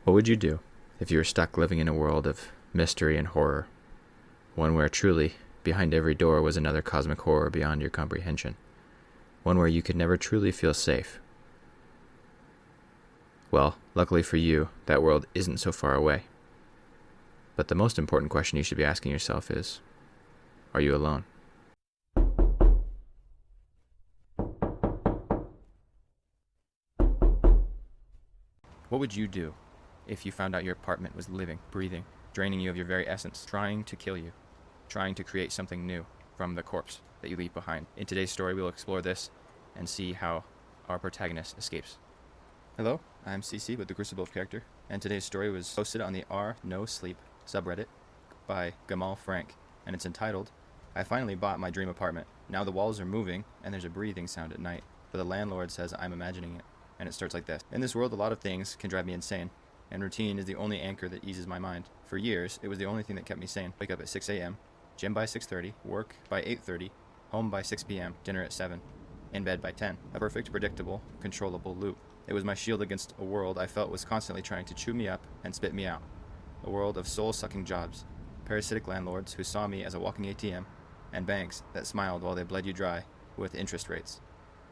What would you do if you were stuck living in a world of mystery and horror? One where truly, behind every door was another cosmic horror beyond your comprehension. One where you could never truly feel safe. Well, luckily for you, that world isn't so far away. But the most important question you should be asking yourself is, are you alone? What would you do if you found out your apartment was living, breathing, draining you of your very essence, trying to kill you, trying to create something new from the corpse that you leave behind? In today's story, we'll explore this and see how our protagonist escapes. Hello, I'm CC with The Crucible of Character, and today's story was posted on the R No Sleep subreddit by Gamal Frank, and it's entitled, I finally bought my dream apartment. Now the walls are moving, and there's a breathing sound at night, but the landlord says I'm imagining it. And it starts like this. In this world, a lot of things can drive me insane, and routine is the only anchor that eases my mind. For years, it was the only thing that kept me sane. Wake up at 6 a.m., gym by 6:30, work by 8:30, home by 6 p.m., dinner at 7, in bed by 10. A perfect, predictable, controllable loop. It was my shield against a world I felt was constantly trying to chew me up and spit me out. A world of soul-sucking jobs, parasitic landlords who saw me as a walking ATM, and banks that smiled while they bled you dry with interest rates.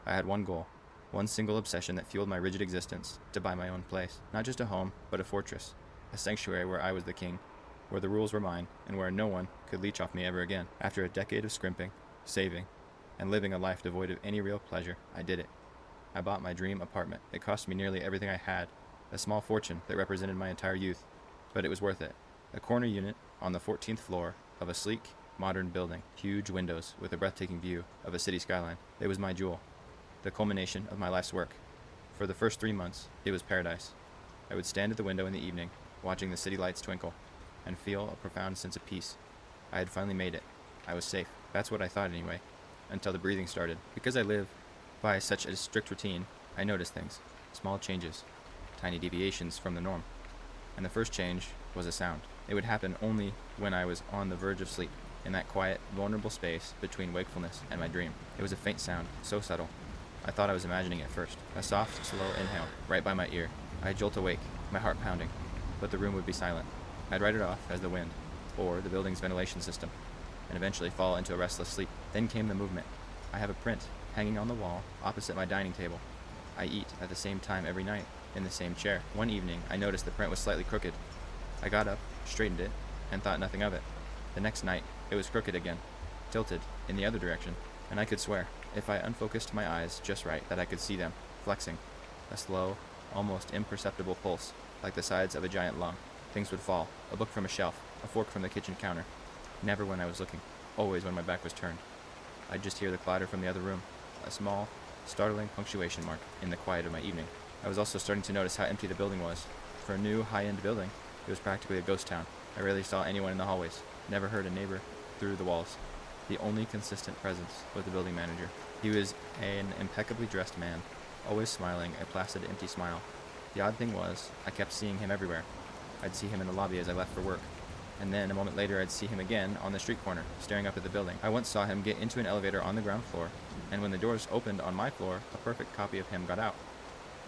I had one goal. One single obsession that fueled my rigid existence, to buy my own place. Not just a home, but a fortress. A sanctuary where I was the king, where the rules were mine, and where no one could leech off me ever again. After a decade of scrimping, saving, and living a life devoid of any real pleasure, I did it. I bought my dream apartment. It cost me nearly everything I had, a small fortune that represented my entire youth, but it was worth it. A corner unit on the 14th floor of a sleek, modern building, huge windows with a breathtaking view of a city skyline. It was my jewel. The culmination of my life's work. For the first 3 months, it was paradise. I would stand at the window in the evening, watching the city lights twinkle, and feel a profound sense of peace. I had finally made it. I was safe. That's what I thought anyway, until the breathing started. Because I live by such a strict routine, I noticed things, small changes, tiny deviations from the norm. And the first change was a sound. It would happen only when I was on the verge of sleep, in that quiet, vulnerable space between wakefulness and my dream. It was a faint sound, so subtle. I thought I was imagining it first. A soft, slow inhale, right by my ear. I'd jolt awake, my heart pounding, but the room would be silent. I'd write it off as the wind, or the building's ventilation system, and eventually fall into a restless sleep. Then came the movement. I have a print hanging on the wall opposite my dining table. I eat at the same time every night, in the same chair. One evening, I noticed the print was slightly crooked. I got up, straightened it, and thought nothing of it. The next night, it was crooked again, tilted in the other direction, and I could swear, if I unfocused my eyes just right, that I could see them, flexing. A slow, almost imperceptible pulse, like the sides of a giant lung. Things would fall, a book from a shelf, a fork from the kitchen counter. Never when I was looking, always when my back was turned. I'd just hear the clatter from the other room, a small, startling punctuation mark in the quiet of my evening. I was also starting to notice how empty the building was. For a new, high-end building, it was practically a ghost town. I rarely saw anyone in the hallways, never heard a neighbor through the walls. The only consistent presence was the building manager. He was an impeccably dressed man, always smiling, a placid, empty smile. The odd thing was, I kept seeing him everywhere. I'd see him in the lobby as I left for work, and then a moment later I'd see him again on the street corner, staring up at the building. I once saw him get into an elevator on the ground floor, and when the doors opened on my floor, a perfect copy of him got out.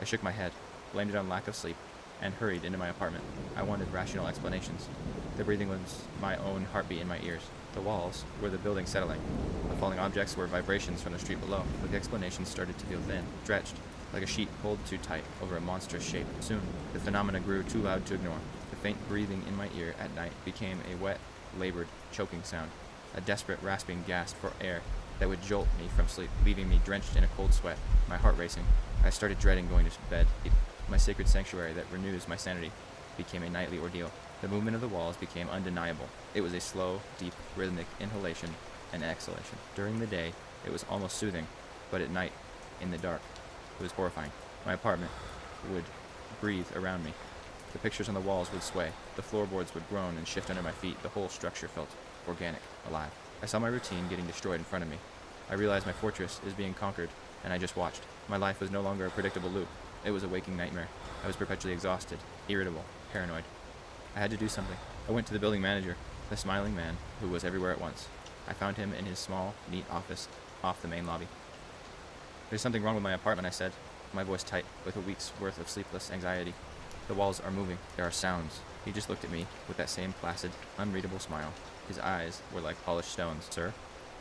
I shook my head, blamed it on lack of sleep, and hurried into my apartment. I wanted rational explanations. The breathing was my own heartbeat in my ears. The walls were the building settling. The falling objects were vibrations from the street below, but the explanations started to feel thin, stretched, like a sheet pulled too tight over a monstrous shape. Soon, the phenomena grew too loud to ignore. The faint breathing in my ear at night became a wet, labored, choking sound, a desperate, rasping gasp for air that would jolt me from sleep, leaving me drenched in a cold sweat, my heart racing. I started dreading going to bed. My sacred sanctuary that renews my sanity became a nightly ordeal. The movement of the walls became undeniable. It was a slow, deep, rhythmic inhalation and exhalation. During the day, it was almost soothing, but at night, in the dark, it was horrifying. My apartment would breathe around me. The pictures on the walls would sway. The floorboards would groan and shift under my feet. The whole structure felt organic, alive. I saw my routine getting destroyed in front of me. I realized my fortress is being conquered, and I just watched. My life was no longer a predictable loop. It was a waking nightmare. I was perpetually exhausted, irritable, paranoid. I had to do something. I went to the building manager, the smiling man who was everywhere at once. I found him in his small, neat office off the main lobby. There's something wrong with my apartment, I said, my voice tight with a week's worth of sleepless anxiety. The walls are moving. There are sounds. He just looked at me with that same placid, unreadable smile. His eyes were like polished stones. Sir,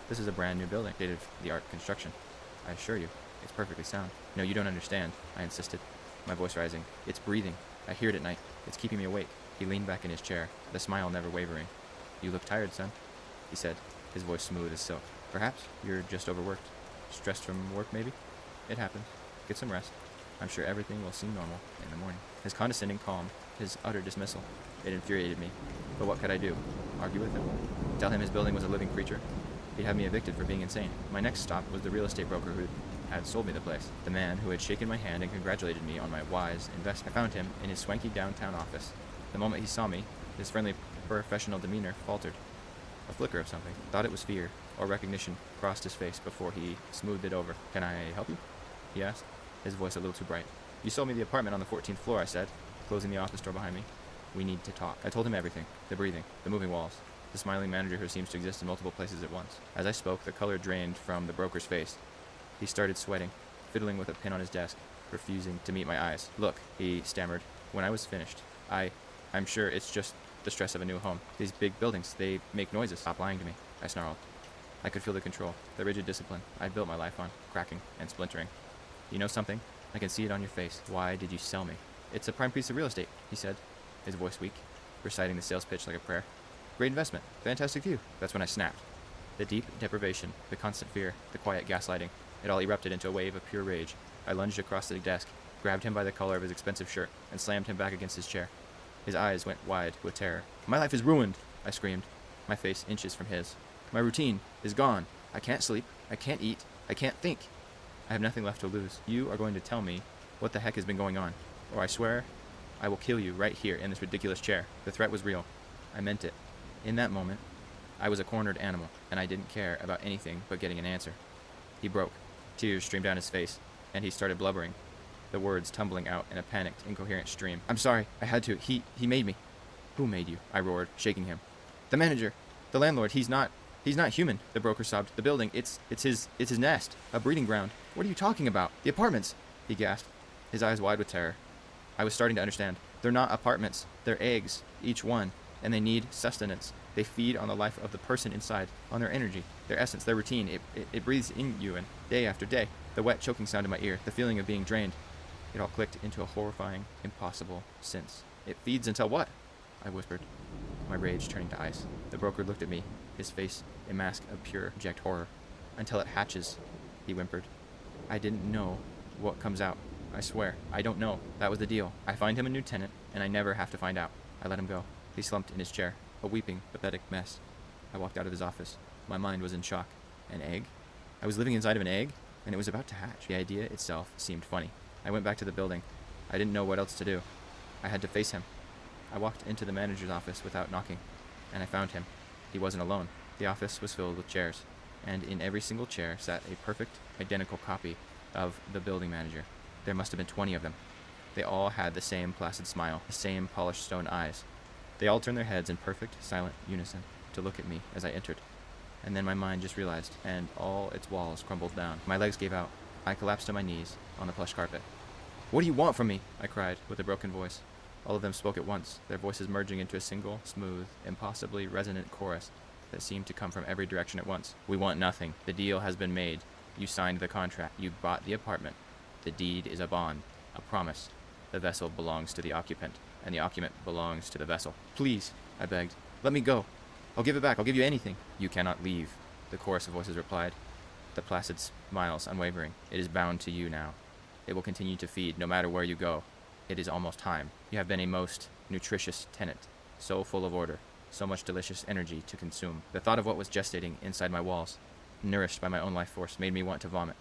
this is a brand new building, state-of-the-art construction. I assure you, it's perfectly sound. No, you don't understand, I insisted, my voice rising. It's breathing. I hear it at night. It's keeping me awake. He leaned back in his chair, the smile never wavering. You look tired, son, he said, his voice smooth as silk. Perhaps you're just overworked. Stressed from work, maybe? It happens. Get some rest. I'm sure everything will seem normal in the morning. His condescending calm, his utter dismissal. It infuriated me. But what could I do? Argue with him? Tell him his building was a living creature? He'd have me evicted for being insane. My next stop was the real estate broker who had sold me the place. The man who had shaken my hand and congratulated me on my wise investment. I found him in his swanky downtown office. The moment he saw me, his friendly, professional demeanor faltered. A flicker of something. Thought it was fear or recognition crossed his face before he smoothed it over. Can I help you? He asked, his voice a little too bright. You sold me the apartment on the 14th floor, I said, closing the office door behind me. We need to talk. I told him everything. The breathing, the moving walls, the smiling manager who seems to exist in multiple places at once. As I spoke, the color drained from the broker's face. He started sweating, fiddling with a pin on his desk, refusing to meet my eyes. Look, he stammered. When I was finished, I'm sure it's just the stress of a new home. These big buildings, they make noises. Stop lying to me, I snarled. I could feel the control, the rigid discipline I'd built my life on, cracking and splintering. You know something? I can see it on your face. Why did you sell me? It's a prime piece of real estate, he said, his voice weak, reciting the sales pitch like a prayer. Great investment. Fantastic view. That's when I snapped. The deep deprivation, the constant fear, the quiet gaslighting, it all erupted into a wave of pure rage. I lunged across the desk, grabbed him by the collar of his expensive shirt, and slammed him back against his chair. His eyes went wide with terror. My life is ruined, I screamed, my face inches from his. My routine is gone. I can't sleep. I can't eat. I can't think. I have nothing left to lose. You are going to tell me what the heck has been going on, or I swear I will kill you right here in this ridiculous chair. The threat was real. I meant it. In that moment, I was a cornered animal, and I didn't care about anything but getting an answer. He broke. Tears streamed down his face, and he started blubbering, the words tumbling out in a panicked, incoherent stream. I'm sorry. I had to. He made me. Who made you? I roared, shaking him. The manager. The landlord. He's not human, the broker sobbed. The building, it's his nest, a breeding ground. What are you talking about? The apartments, he gasped, his eyes wide with terror. I was starting to understand. They're not apartments. They're eggs, each one, and they need sustenance. They feed on the life of the person inside, on their energy, their essence, their routine. It breathes in you, and day after day, the wet choking sound in my ear, the feeling of being drained. It all clicked into a horrifying, impossible sense. It feeds until what? I whispered, my rage turning to ice. The broker looked at me, his face a mask of pure, abject horror. Until it hatches, he whimpered. I didn't know what comes out. I swear, I don't know. That was the deal. I find him a new tenant, and I never have to find out. I let him go. He slumped in his chair, a weeping, pathetic mess. I walked out of his office. My mind was in shock. An egg? I was living inside of an egg, and it was about to hatch. The idea itself seemed funny. I went back to the building. I didn't know what else to do. I had to face him. I walked into the manager's office without knocking, and I found him. He wasn't alone. The office was filled with chairs, and in every single chair sat a perfect, identical copy of the building manager. There must have been 20 of them. They all had the same placid smile, the same polished stone eyes. They all turned their heads in perfect, silent unison to look at me as I entered. And then my mind just realized, and all its walls crumbled down. My legs gave out. I collapsed to my knees on the plush carpet. What do you want from me? I cried with a broken voice. All of them spoke at once, their voices merging into a single, smooth, impossibly resonant chorus that seemed to come from every direction at once. We want nothing. The deal has been made. You signed the contract. You bought the apartment. The deed is a bond, a promise. The vessel belongs to the occupant, and the occupant belongs to the vessel. Please, I begged. Let me go. I'll give it back. I'll give you anything. You cannot leave, the chorus of voices replied, the placid smiles unwavering. It is bound to you now. It will continue to feed no matter where you go. It is almost time. You have been a most nutritious tenant, so full of order, so much delicious energy to consume. The thought of what was gestating inside my walls, nourished by my own life force, made me want to vomit.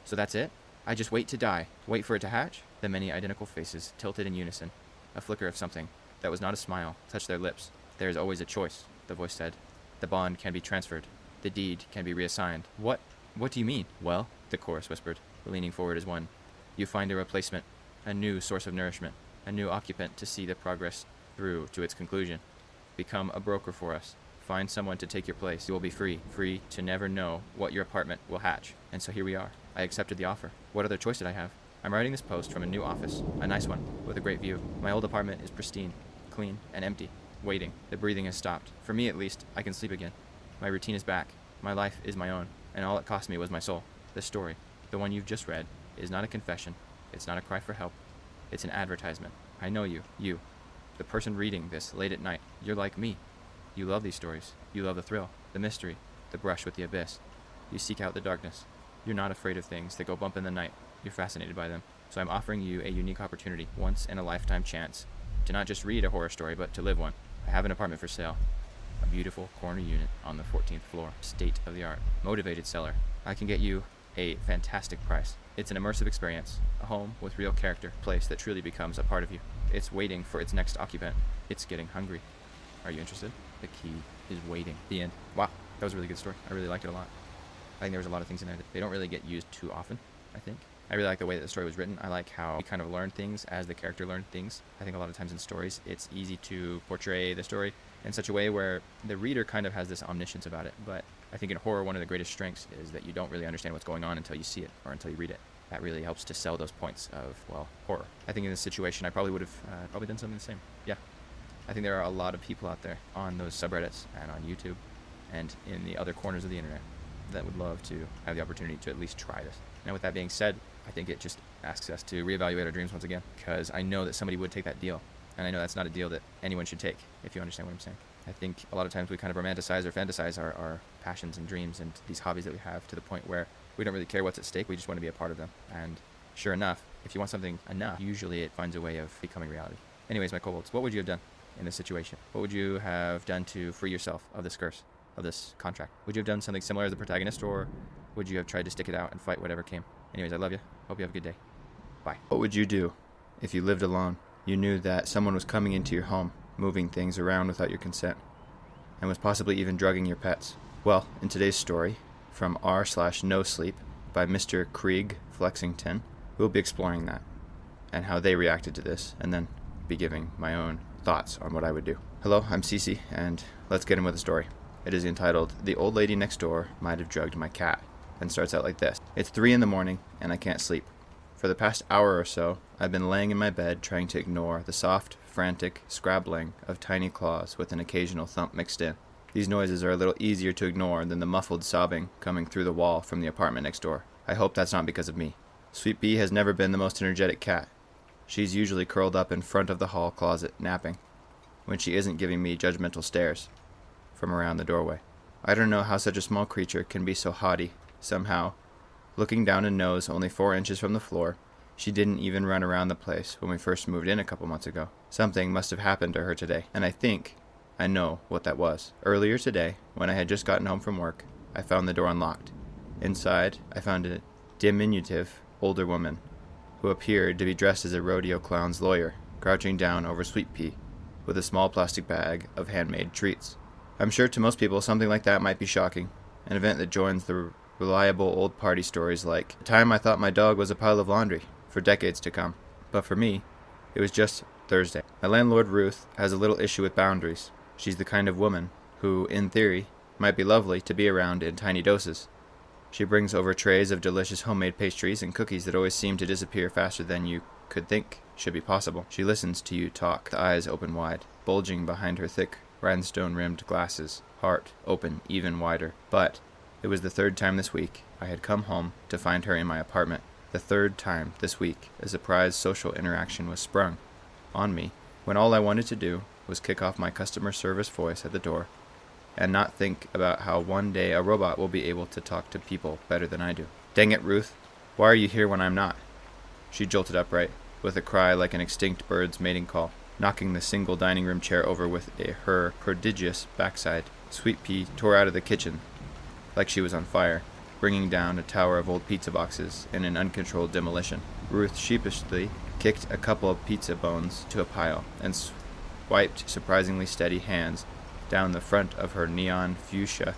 So that's it? I just wait to die, wait for it to hatch? The many identical faces tilted in unison. A flicker of something that was not a smile touched their lips. There is always a choice, the voice said. The bond can be transferred. The deed can be reassigned. What do you mean? Well, the chorus whispered, leaning forward as one. You find a replacement, a new source of nourishment, a new occupant to see the progress through to its conclusion. Become a broker for us. Find someone to take your place. You will be free to never know what your apartment will hatch. And so here we are. I accepted the offer. What other choice did I have? I'm writing this post from a new office, a nice one, with a great view. My old apartment is pristine, clean, and empty, waiting. The breathing has stopped. For me, at least, I can sleep again. My routine is back. My life is my own, and all it cost me was my soul. This story, the one you've just read, is not a confession. It's not a cry for help. It's an advertisement. I know you, the person reading this late at night. You're like me. You love these stories. You love the thrill, the mystery, the brush with the abyss. You seek out the darkness. You're not afraid of things that go bump in the night. You're fascinated by them. So I'm offering you a unique opportunity, once in a lifetime chance, to not just read a horror story, but to live one. I have an apartment for sale. A beautiful corner unit on the 14th floor. State of the art. Motivated seller. I can get you a fantastic price. It's an immersive experience. A home with real character. A place that truly becomes a part of you. It's waiting for its next occupant. It's getting hungry. Are you interested? The key is waiting. The end. Wow. That was a really good story. I really liked it a lot. I think there was a lot of things in there that they don't really get used too often, I think. I really like the way that the story was written. I like how we kind of learn things as the character learned things. I think a lot of times in stories, it's easy to portray the story in such a way where the reader kind of has this omniscience about it. But I think in horror, one of the greatest strengths is that you don't really understand what's going on until you see it or until you read it. That really helps to sell those points of, well, horror. I think in this situation, I probably would have probably done something the same. Yeah. I think there are a lot of people out there on those subreddits and on YouTube and in the other corners of the internet that would love to have the opportunity to at least try this. Now, with that being said, I think it just asks us to reevaluate our dreams once again, because I know that somebody would take that deal, and I know that's not a deal that anyone should take, if you understand what I'm saying. I think a lot of times we kind of romanticize or fantasize our passions and dreams and these hobbies that we have to the point where we don't really care what's at stake, we just want to be a part of them. And sure enough, if you want something enough, usually it finds a way of becoming reality. Anyways, my kobolds, what would you have done in this situation? What would you have done to free yourself of this curse, of this contract? Would you have done something similar as the protagonist, or would you have tried to stick it out and fight whatever came? Anyways, I love you. Hope you have a good day. Bye. What would you do if you lived alone? You knew that someone was coming into your home, moving things around without your consent, and was possibly even drugging your pets. Well, in today's story, from r/no sleep by Mr. Krieg Flexington, we'll be exploring that and how they reacted to this, and then be giving my own thoughts on what I would do. Hello, I'm Cece, and let's get in with the story. It is entitled, The Old Lady Next Door Might Have Drugged My Cat, and starts out like this. It's 3 a.m, and I can't sleep. For the past hour or so, I've been laying in my bed trying to ignore the soft, frantic scrabbling of tiny claws with an occasional thump mixed in. These noises are a little easier to ignore than the muffled sobbing coming through the wall from the apartment next door. I hope that's not because of me. Sweet Pea has never been the most energetic cat. She's usually curled up in front of the hall closet, napping, when she isn't giving me judgmental stares from around the doorway. I don't know how such a small creature can be so haughty. Somehow, looking down a nose only 4 inches from the floor, she didn't even run around the place when we first moved in a couple months ago. Something must have happened to her today, and I think I know what that was. Earlier today, when I had just gotten home from work, I found the door unlocked. Inside, I found a diminutive older woman who appeared to be dressed as a rodeo clown's lawyer, crouching down over Sweet Pea with a small plastic bag of handmade treats. I'm sure to most people something like that might be shocking, an event that joins the reliable old party stories like, the time I thought my dog was a pile of laundry, for decades to come. But for me, it was just Thursday. My landlord Ruth has a little issue with boundaries. She's the kind of woman who, in theory, might be lovely to be around in tiny doses. She brings over trays of delicious homemade pastries and cookies that always seem to disappear faster than you could think should be possible. She listens to you talk, the eyes open wide, bulging behind her thick, rhinestone-rimmed glasses, heart open even wider. But it was the 3rd time this week I had come home to find her in my apartment. The 3rd time this week a surprise social interaction was sprung on me when all I wanted to do was kick off my customer service voice at the door and not think about how one day a robot will be able to talk to people better than I do. Dang it, Ruth. Why are you here when I'm not? She jolted upright, with a cry like an extinct bird's mating call, knocking the single dining room chair over with her prodigious backside. Sweet Pea tore out of the kitchen like she was on fire, bringing down a tower of old pizza boxes in an uncontrolled demolition. Ruth sheepishly kicked a couple of pizza bones to a pile and swiped surprisingly steady hands down the front of her neon fuchsia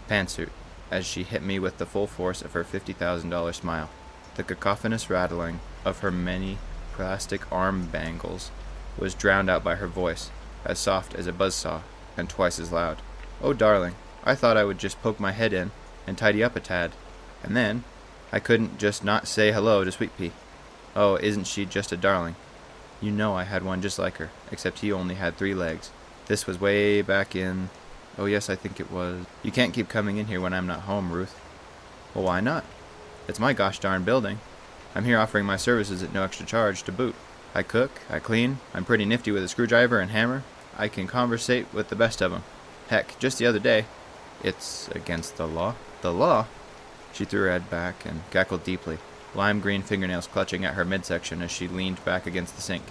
pantsuit as she hit me with the full force of her $50,000 smile. The cacophonous rattling of her many plastic arm bangles was drowned out by her voice, as soft as a buzzsaw and twice as loud. Oh, darling, I thought I would just poke my head in and tidy up a tad, and then I couldn't just not say hello to Sweet Pea. Oh, isn't she just a darling? You know I had one just like her, except he only had 3 legs. This was way back in... Oh yes, I think it was... You can't keep coming in here when I'm not home, Ruth. Well, why not? It's my gosh darn building. I'm here offering my services at no extra charge to boot. I cook, I clean, I'm pretty nifty with a screwdriver and hammer. I can conversate with the best of 'em. Heck, just the other day... It's against the law? The law? She threw her head back and cackled deeply, lime green fingernails clutching at her midsection as she leaned back against the sink.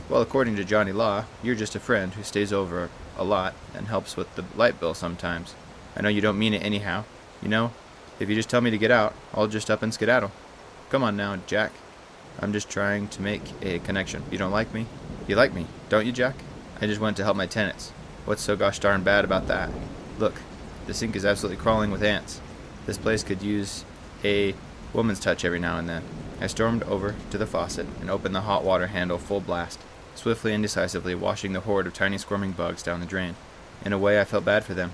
Well, according to Johnny Law, you're just a friend who stays over a lot and helps with the light bill sometimes. I know you don't mean it anyhow. You know, if you just tell me to get out, I'll just up and skedaddle. Come on now, Jack. I'm just trying to make a connection. You don't like me? You like me, don't you, Jack? I just went to help my tenants. What's so gosh darn bad about that? Look, the sink is absolutely crawling with ants. This place could use a woman's touch every now and then. I stormed over to the faucet and opened the hot water handle full blast, swiftly and decisively washing the horde of tiny squirming bugs down the drain. In a way, I felt bad for them.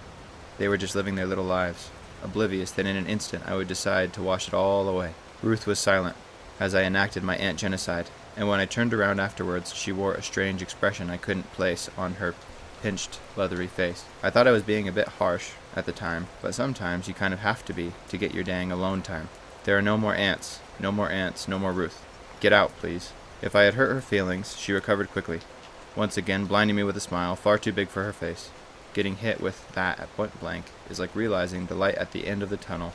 They were just living their little lives, oblivious that in an instant I would decide to wash it all away. Ruth was silent as I enacted my ant genocide, and when I turned around afterwards, she wore a strange expression I couldn't place on her pinched, leathery face. I thought I was being a bit harsh at the time, but sometimes you kind of have to be to get your dang alone time. There are no more ants, no more ants, no more Ruth. Get out, please. If I had hurt her feelings, she recovered quickly, once again blinding me with a smile far too big for her face. Getting hit with that at point blank is like realizing the light at the end of the tunnel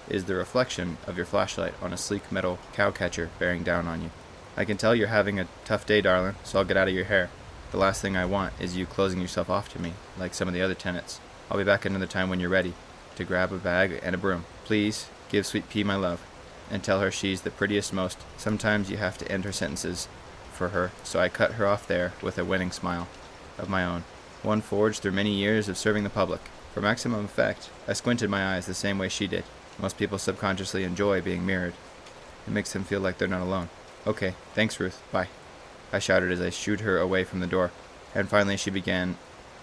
is the reflection of your flashlight on a sleek metal cowcatcher bearing down on you. I can tell you're having a tough day, darling, so I'll get out of your hair. The last thing I want is you closing yourself off to me, like some of the other tenants. I'll be back another time when you're ready to grab a bag and a broom. Please give Sweet Pea my love, and tell her she's the prettiest most. Sometimes you have to end her sentences for her, so I cut her off there with a winning smile of my own, one forged through many years of serving the public. For maximum effect, I squinted my eyes the same way she did. Most people subconsciously enjoy being mirrored. It makes them feel like they're not alone. Okay, thanks, Ruth. Bye. I shouted as I shooed her away from the door, and finally she began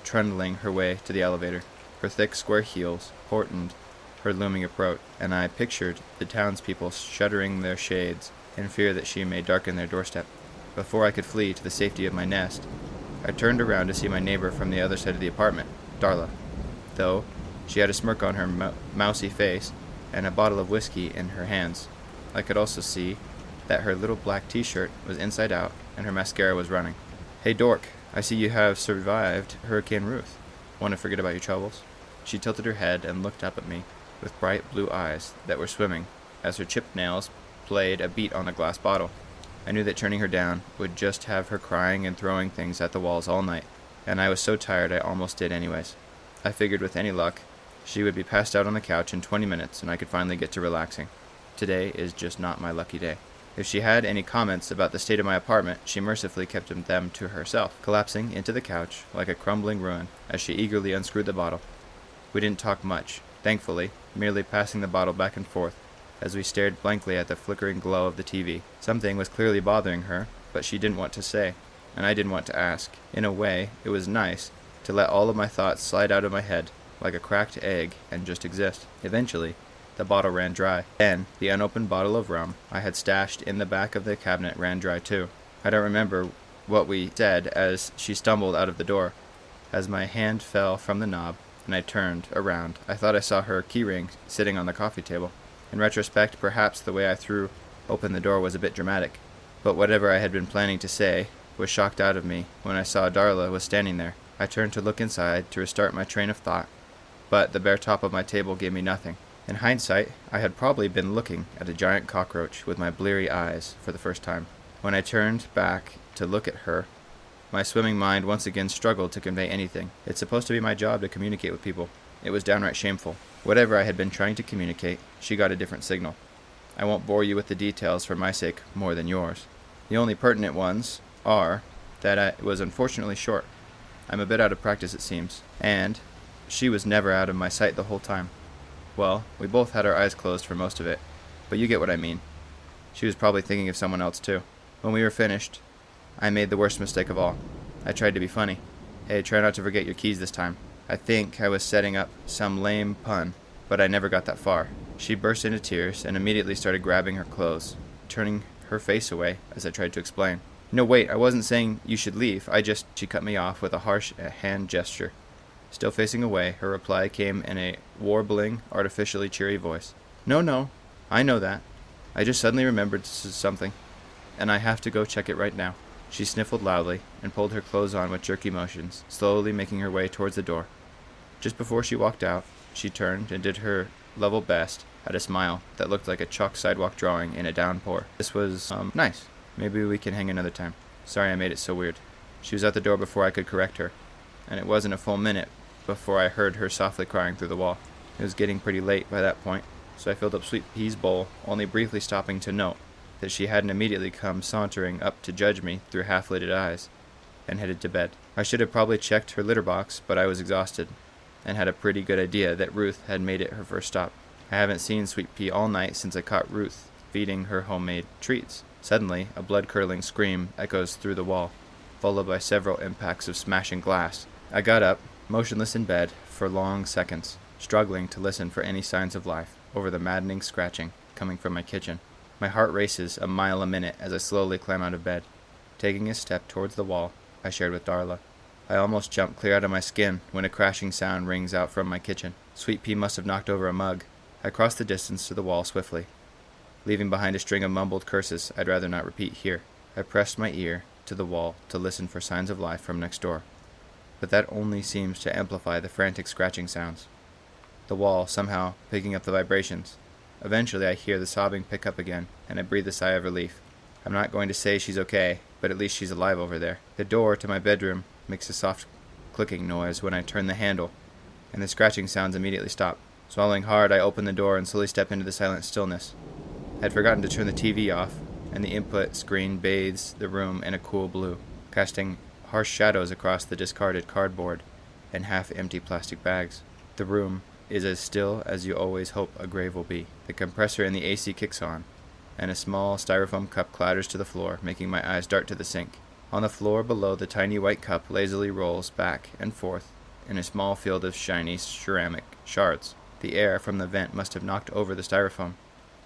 trundling her way to the elevator. Her thick, square heels portended her looming approach, and I pictured the townspeople shuddering their shades in fear that she may darken their doorstep. Before I could flee to the safety of my nest, I turned around to see my neighbor from the other side of the apartment, Darla. Though she had a smirk on her mousy face and a bottle of whiskey in her hands, I could also see that her little black t-shirt was inside out and her mascara was running. Hey, dork, I see you have survived Hurricane Ruth. Want to forget about your troubles? She tilted her head and looked up at me with bright blue eyes that were swimming as her chipped nails played a beat on the glass bottle. I knew that turning her down would just have her crying and throwing things at the walls all night, and I was so tired I almost did anyways. I figured with any luck, she would be passed out on the couch in 20 minutes and I could finally get to relaxing. Today is just not my lucky day. If she had any comments about the state of my apartment, she mercifully kept them to herself, collapsing into the couch like a crumbling ruin as she eagerly unscrewed the bottle. We didn't talk much, thankfully, merely passing the bottle back and forth as we stared blankly at the flickering glow of the TV. Something was clearly bothering her, but she didn't want to say, and I didn't want to ask. In a way, it was nice to let all of my thoughts slide out of my head like a cracked egg and just exist. Eventually, the bottle ran dry. Then, the unopened bottle of rum I had stashed in the back of the cabinet ran dry too. I don't remember what we said as she stumbled out of the door. As my hand fell from the knob and I turned around, I thought I saw her keyring sitting on the coffee table. In retrospect, perhaps the way I threw open the door was a bit dramatic, but whatever I had been planning to say was shocked out of me when I saw Darla was standing there. I turned to look inside to restart my train of thought, but the bare top of my table gave me nothing. In hindsight, I had probably been looking at a giant cockroach with my bleary eyes for the first time. When I turned back to look at her, my swimming mind once again struggled to convey anything. It's supposed to be my job to communicate with people. It was downright shameful. Whatever I had been trying to communicate, she got a different signal. I won't bore you with the details for my sake more than yours. The only pertinent ones are that I was unfortunately short. I'm a bit out of practice, it seems, and she was never out of my sight the whole time. Well, we both had our eyes closed for most of it, but you get what I mean. She was probably thinking of someone else too. When we were finished, I made the worst mistake of all. I tried to be funny. Hey, try not to forget your keys this time. I think I was setting up some lame pun, but I never got that far. She burst into tears and immediately started grabbing her clothes, turning her face away as I tried to explain. No, wait, I wasn't saying you should leave. She cut me off with a harsh hand gesture. Still facing away, her reply came in a warbling, artificially cheery voice. No, I know that. I just suddenly remembered something, and I have to go check it right now. She sniffled loudly and pulled her clothes on with jerky motions, slowly making her way towards the door. Just before she walked out, she turned and did her level best at a smile that looked like a chalk sidewalk drawing in a downpour. This was, nice. Maybe we can hang another time. Sorry I made it so weird. She was at the door before I could correct her, and it wasn't a full minute before I heard her softly crying through the wall. It was getting pretty late by that point, so I filled up Sweet Pea's bowl, only briefly stopping to note that she hadn't immediately come sauntering up to judge me through half-lidded eyes, and headed to bed. I should have probably checked her litter box, but I was exhausted, and had a pretty good idea that Ruth had made it her first stop. I haven't seen Sweet Pea all night since I caught Ruth feeding her homemade treats. Suddenly, a blood-curdling scream echoes through the wall, followed by several impacts of smashing glass. I got up, motionless in bed, for long seconds, struggling to listen for any signs of life over the maddening scratching coming from my kitchen. My heart races a mile a minute as I slowly climb out of bed. Taking a step towards the wall I shared with Darla, I almost jumped clear out of my skin when a crashing sound rings out from my kitchen. Sweet Pea must have knocked over a mug. I crossed the distance to the wall swiftly, leaving behind a string of mumbled curses I'd rather not repeat here. I pressed my ear to the wall to listen for signs of life from next door, but that only seems to amplify the frantic scratching sounds. The wall somehow picking up the vibrations. Eventually I hear the sobbing pick up again, and I breathe a sigh of relief. I'm not going to say she's okay, but at least she's alive over there. The door to my bedroom makes a soft clicking noise when I turn the handle, and the scratching sounds immediately stop. Swallowing hard, I open the door and slowly step into the silent stillness. I had forgotten to turn the TV off, and the input screen bathes the room in a cool blue, casting harsh shadows across the discarded cardboard and half-empty plastic bags. The room is as still as you always hope a grave will be. The compressor in the AC kicks on, and a small styrofoam cup clatters to the floor, making my eyes dart to the sink. On the floor below, the tiny white cup lazily rolls back and forth in a small field of shiny ceramic shards. The air from the vent must have knocked over the styrofoam.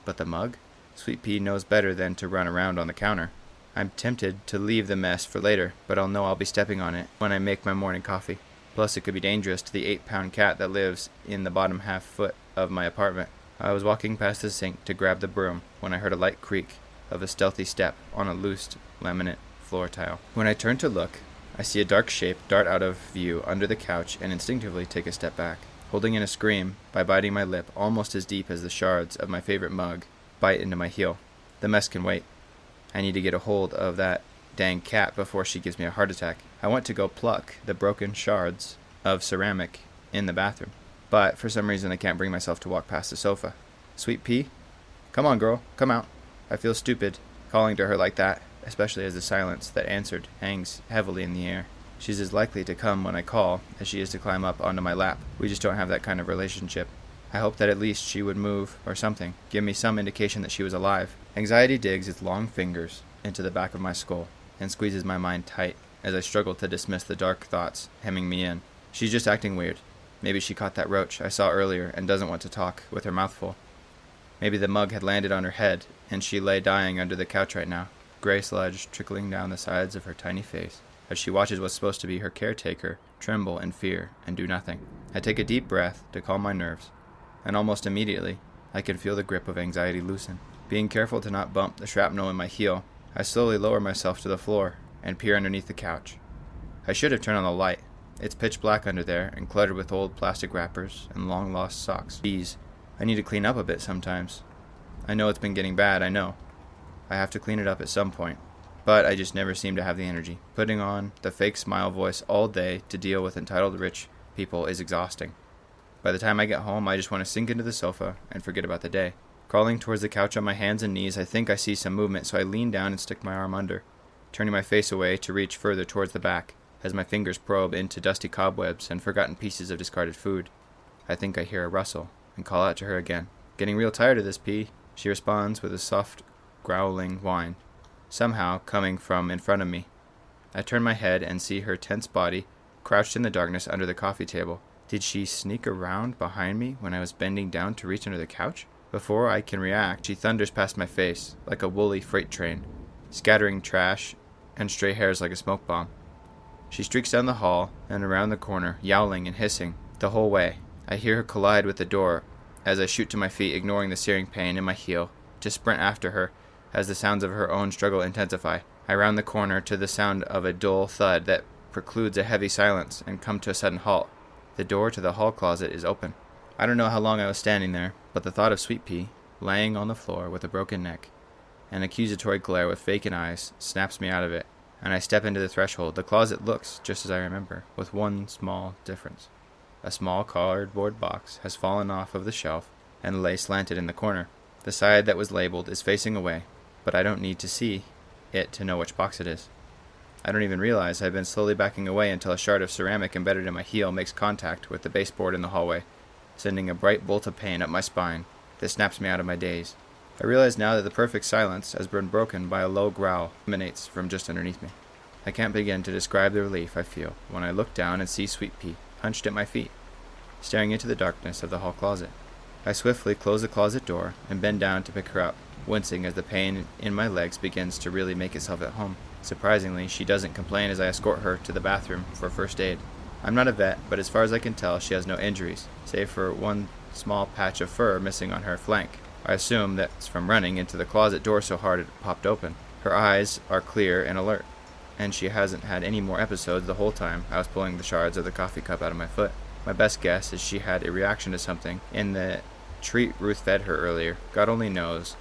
But the mug? Sweet Pea knows better than to run around on the counter. I'm tempted to leave the mess for later, but I'll know I'll be stepping on it when I make my morning coffee. Plus, it could be dangerous to the 8-pound cat that lives in the bottom half foot of my apartment. I was walking past the sink to grab the broom when I heard a light creak of a stealthy step on a loose laminate floor tile. When I turn to look, I see a dark shape dart out of view under the couch and instinctively take a step back, holding in a scream by biting my lip almost as deep as the shards of my favorite mug bite into my heel. The mess can wait. I need to get a hold of that dang cat before she gives me a heart attack. I want to go pluck the broken shards of ceramic in the bathroom, but for some reason I can't bring myself to walk past the sofa. Sweet Pea? Come on, girl, come out. I feel stupid calling to her like that, especially as the silence that answered hangs heavily in the air. She's as likely to come when I call as she is to climb up onto my lap. We just don't have that kind of relationship. I hoped that at least she would move or something, give me some indication that she was alive. Anxiety digs its long fingers into the back of my skull and squeezes my mind tight as I struggle to dismiss the dark thoughts hemming me in. She's just acting weird. Maybe she caught that roach I saw earlier and doesn't want to talk with her mouth full. Maybe the mug had landed on her head and she lay dying under the couch right now, gray sludge trickling down the sides of her tiny face as she watches what's supposed to be her caretaker tremble in fear and do nothing. I take a deep breath to calm my nerves, and almost immediately I can feel the grip of anxiety loosen. Being careful to not bump the shrapnel in my heel, I slowly lower myself to the floor and peer underneath the couch. I should have turned on the light. It's pitch black under there and cluttered with old plastic wrappers and long-lost socks. Geez, I need to clean up a bit sometimes. I know it's been getting bad, I know. I have to clean it up at some point, but I just never seem to have the energy. Putting on the fake smile voice all day to deal with entitled rich people is exhausting. By the time I get home, I just want to sink into the sofa and forget about the day. Crawling towards the couch on my hands and knees, I think I see some movement, so I lean down and stick my arm under, turning my face away to reach further towards the back, as my fingers probe into dusty cobwebs and forgotten pieces of discarded food. I think I hear a rustle, and call out to her again. Getting real tired of this, Pea. She responds with a soft, growling whine, somehow coming from in front of me. I turn my head and see her tense body crouched in the darkness under the coffee table. Did she sneak around behind me when I was bending down to reach under the couch? Before I can react, she thunders past my face like a woolly freight train, scattering trash and stray hairs like a smoke bomb. She streaks down the hall and around the corner, yowling and hissing the whole way. I hear her collide with the door as I shoot to my feet, ignoring the searing pain in my heel, to sprint after her as the sounds of her own struggle intensify. I round the corner to the sound of a dull thud that precludes a heavy silence and come to a sudden halt. The door to the hall closet is open. I don't know how long I was standing there, but the thought of Sweet Pea, laying on the floor with a broken neck, an accusatory glare with vacant eyes, snaps me out of it, and I step into the threshold. The closet looks just as I remember, with one small difference. A small cardboard box has fallen off of the shelf and lay slanted in the corner. The side that was labeled is facing away, but I don't need to see it to know which box it is. I don't even realize I've been slowly backing away until a shard of ceramic embedded in my heel makes contact with the baseboard in the hallway, sending a bright bolt of pain up my spine that snaps me out of my daze. I realize now that the perfect silence has been broken by a low growl emanates from just underneath me. I can't begin to describe the relief I feel when I look down and see Sweet Pea hunched at my feet, staring into the darkness of the hall closet. I swiftly close the closet door and bend down to pick her up, wincing as the pain in my legs begins to really make itself at home. Surprisingly, she doesn't complain as I escort her to the bathroom for first aid. I'm not a vet, but as far as I can tell, she has no injuries, save for one small patch of fur missing on her flank. I assume that's from running into the closet door so hard it popped open. Her eyes are clear and alert, and she hasn't had any more episodes the whole time I was pulling the shards of the coffee cup out of my foot. My best guess is she had a reaction to something in the treat Ruth fed her earlier. God only knows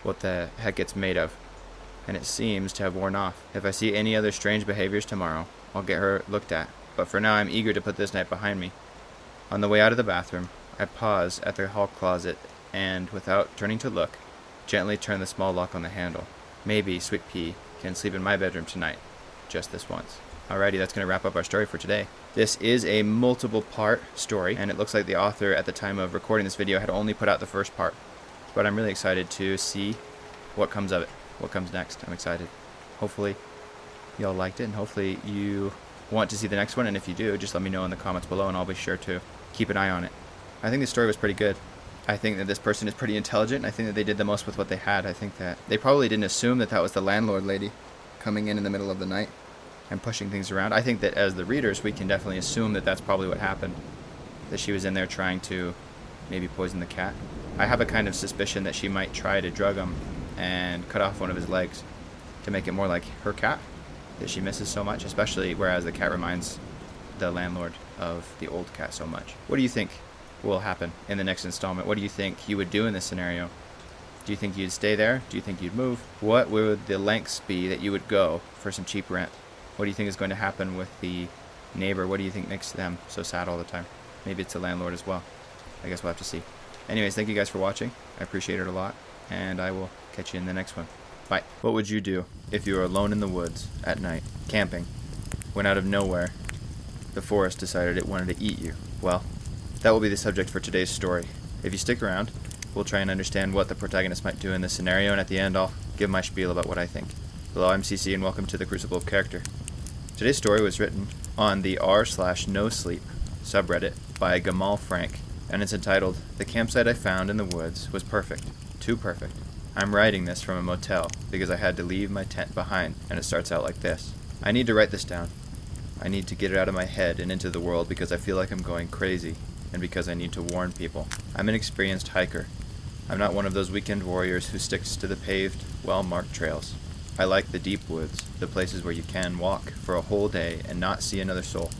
what the heck it's made of, and it seems to have worn off. If I see any other strange behaviors tomorrow, I'll get her looked at, but for now I'm eager to put this night behind me. On the way out of the bathroom, I pause at the hall closet and, without turning to look, gently turn the small lock on the handle. Maybe Sweet Pea can sleep in my bedroom tonight, just this once. Alrighty, that's going to wrap up our story for today. This is a multiple part story, and it looks like the author at the time of recording this video had only put out the first part. But I'm really excited to see what comes of it, what comes next. I'm excited. Hopefully y'all liked it, and hopefully you want to see the next one, and if you do, just let me know in the comments below, and I'll be sure to keep an eye on it. I think the story was pretty good. I think that this person is pretty intelligent. I think that they did the most with what they had. I think that they probably didn't assume that that was the landlord lady coming in the middle of the night and pushing things around. I think that as the readers, we can definitely assume that that's probably what happened, that she was in there trying to maybe poison the cat. I have a kind of suspicion that she might try to drug him and cut off one of his legs to make it more like her cat that she misses so much, especially whereas the cat reminds the landlord of the old cat so much. What do you think will happen in the next installment? What do you think you would do in this scenario? Do you think you'd stay there? Do you think you'd move? What would the lengths be that you would go for some cheap rent? What do you think is going to happen with the neighbor? What do you think makes them so sad all the time? Maybe it's the landlord as well. I guess we'll have to see. Anyways, thank you guys for watching. I appreciate it a lot, and I will catch you in the next one. Bye. What would you do if you were alone in the woods at night, camping, when out of nowhere the forest decided it wanted to eat you? Well, that will be the subject for today's story. If you stick around, we'll try and understand what the protagonist might do in this scenario, and at the end I'll give my spiel about what I think. Hello, I'm CC, and welcome to the Crucible of Character. Today's story was written on the r/NoSleep subreddit by Gamal Frank, and it's entitled, "The Campsite I Found in the Woods Was Perfect. Too Perfect." I'm writing this from a motel because I had to leave my tent behind, and it starts out like this. I need to write this down. I need to get it out of my head and into the world because I feel like I'm going crazy, and because I need to warn people. I'm an experienced hiker. I'm not one of those weekend warriors who sticks to the paved, well-marked trails. I like the deep woods, the places where you can walk for a whole day and not see another soul.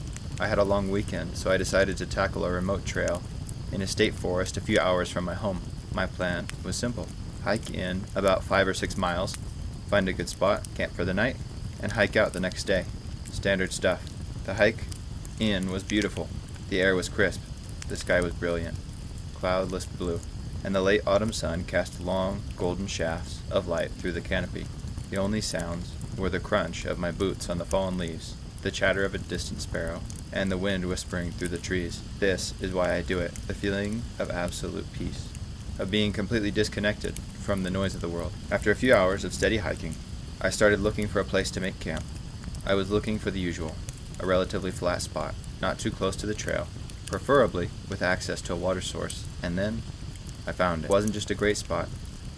I had a long weekend, so I decided to tackle a remote trail in a state forest a few hours from my home. My plan was simple. Hike in about 5 or 6 miles, find a good spot, camp for the night, and hike out the next day. Standard stuff. The hike in was beautiful. The air was crisp. The sky was brilliant, cloudless blue, and the late autumn sun cast long, golden shafts of light through the canopy. The only sounds were the crunch of my boots on the fallen leaves, the chatter of a distant sparrow, and the wind whispering through the trees. This is why I do it, the feeling of absolute peace, of being completely disconnected from the noise of the world. After a few hours of steady hiking, I started looking for a place to make camp. I was looking for the usual, a relatively flat spot, not too close to the trail, preferably with access to a water source, and then I found it. It wasn't just a great spot.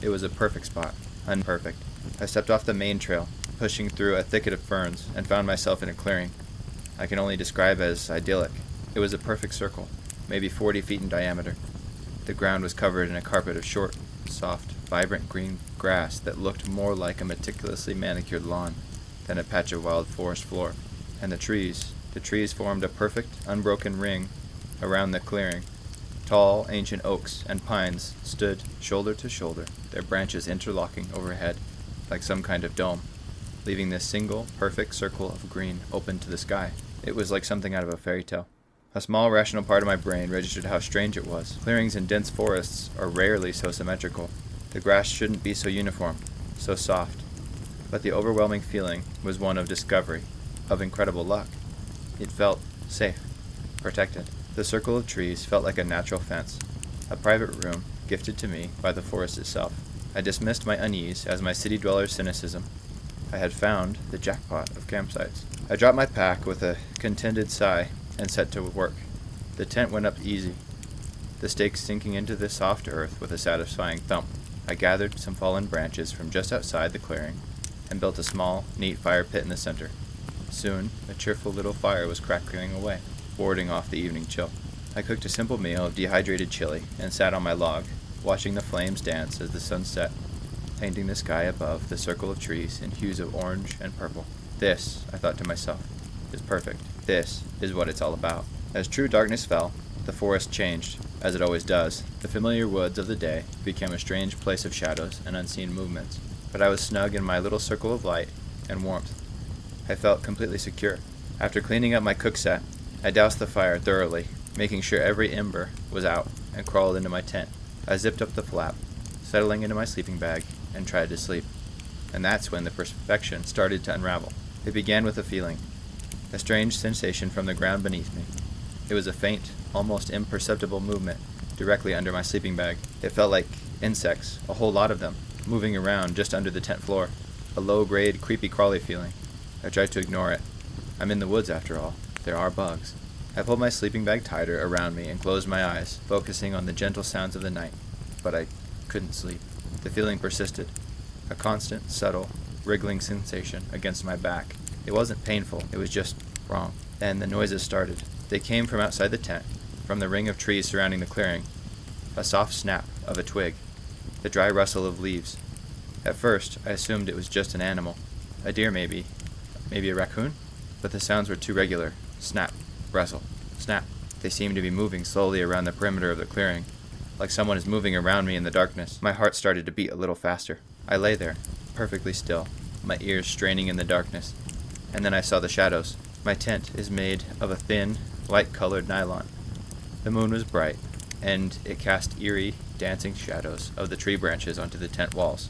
It was a perfect spot. Unperfect. I stepped off the main trail, pushing through a thicket of ferns, and found myself in a clearing I can only describe as idyllic. It was a perfect circle, maybe 40 feet in diameter. The ground was covered in a carpet of short, soft, vibrant green grass that looked more like a meticulously manicured lawn than a patch of wild forest floor. And the trees formed a perfect, unbroken ring around the clearing. Tall, ancient oaks and pines stood shoulder to shoulder, their branches interlocking overhead like some kind of dome, leaving this single, perfect circle of green open to the sky. It was like something out of a fairy tale. A small, rational part of my brain registered how strange it was. Clearings in dense forests are rarely so symmetrical. The grass shouldn't be so uniform, so soft. But the overwhelming feeling was one of discovery, of incredible luck. It felt safe, protected. The circle of trees felt like a natural fence, a private room gifted to me by the forest itself. I dismissed my unease as my city dweller's cynicism. I had found the jackpot of campsites. I dropped my pack with a contented sigh and set to work. The tent went up easy, the stakes sinking into the soft earth with a satisfying thump. I gathered some fallen branches from just outside the clearing and built a small, neat fire pit in the center. Soon, a cheerful little fire was crackling away, warding off the evening chill. I cooked a simple meal of dehydrated chili and sat on my log, watching the flames dance as the sun set, painting the sky above the circle of trees in hues of orange and purple. This, I thought to myself, is perfect. This is what it's all about. As true darkness fell, the forest changed, as it always does. The familiar woods of the day became a strange place of shadows and unseen movements. But I was snug in my little circle of light and warmth. I felt completely secure. After cleaning up my cook set, I doused the fire thoroughly, making sure every ember was out, and crawled into my tent. I zipped up the flap, settling into my sleeping bag, and tried to sleep. And that's when the perfection started to unravel. It began with a feeling, a strange sensation from the ground beneath me. It was a faint, almost imperceptible movement directly under my sleeping bag. It felt like insects, a whole lot of them, moving around just under the tent floor. A low-grade, creepy-crawly feeling. I tried to ignore it. I'm in the woods after all. There are bugs. I pulled my sleeping bag tighter around me and closed my eyes, focusing on the gentle sounds of the night. But I couldn't sleep. The feeling persisted. A constant, subtle, wriggling sensation against my back. It wasn't painful, it was just wrong. And the noises started. They came from outside the tent, from the ring of trees surrounding the clearing. A soft snap of a twig, the dry rustle of leaves. At first, I assumed it was just an animal. A deer maybe a raccoon? But the sounds were too regular. Snap, rustle, snap. They seemed to be moving slowly around the perimeter of the clearing, like someone is moving around me in the darkness. My heart started to beat a little faster. I lay there, perfectly still, my ears straining in the darkness. And then I saw the shadows. My tent is made of a thin, light-colored nylon. The moon was bright, and it cast eerie, dancing shadows of the tree branches onto the tent walls.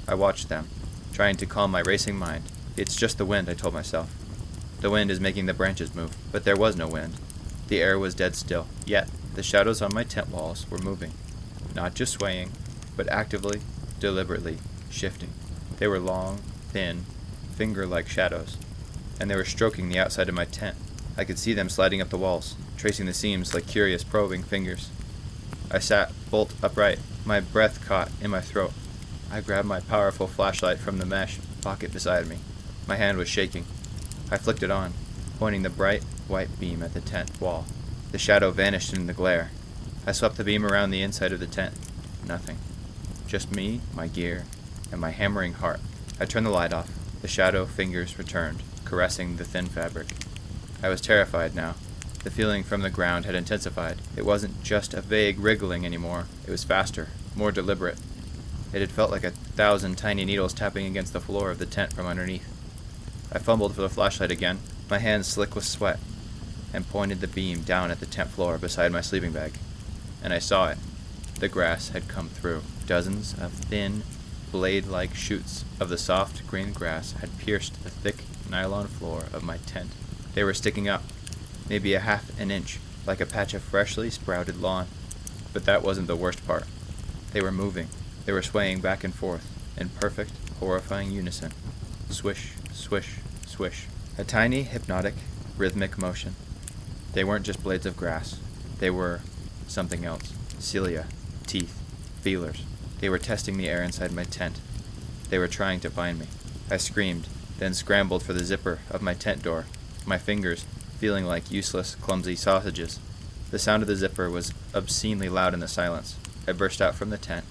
I watched them, trying to calm my racing mind. It's just the wind, I told myself. The wind is making the branches move, but there was no wind. The air was dead still, yet the shadows on my tent walls were moving, not just swaying, but actively, deliberately shifting. They were long, thin, finger-like shadows, and they were stroking the outside of my tent. I could see them sliding up the walls, tracing the seams like curious probing fingers. I sat bolt upright, my breath caught in my throat. I grabbed my powerful flashlight from the mesh pocket beside me. My hand was shaking. I flicked it on, pointing the bright, white beam at the tent wall. The shadow vanished in the glare. I swept the beam around the inside of the tent. Nothing. Just me, my gear, and my hammering heart. I turned the light off. The shadow fingers returned, caressing the thin fabric. I was terrified now. The feeling from the ground had intensified. It wasn't just a vague wriggling anymore. It was faster, more deliberate. It had felt like 1,000 tiny needles tapping against the floor of the tent from underneath. I fumbled for the flashlight again, my hands slick with sweat, and pointed the beam down at the tent floor beside my sleeping bag. And I saw it. The grass had come through. Dozens of thin, blade-like shoots of the soft green grass had pierced the thick nylon floor of my tent. They were sticking up, maybe a half an inch, like a patch of freshly sprouted lawn. But that wasn't the worst part. They were moving. They were swaying back and forth, in perfect, horrifying unison. Swish, swish, swish. A tiny, hypnotic, rhythmic motion. They weren't just blades of grass. They were something else. Cilia, teeth, feelers. They were testing the air inside my tent. They were trying to find me. I screamed, then scrambled for the zipper of my tent door, my fingers feeling like useless, clumsy sausages. The sound of the zipper was obscenely loud in the silence. I burst out from the tent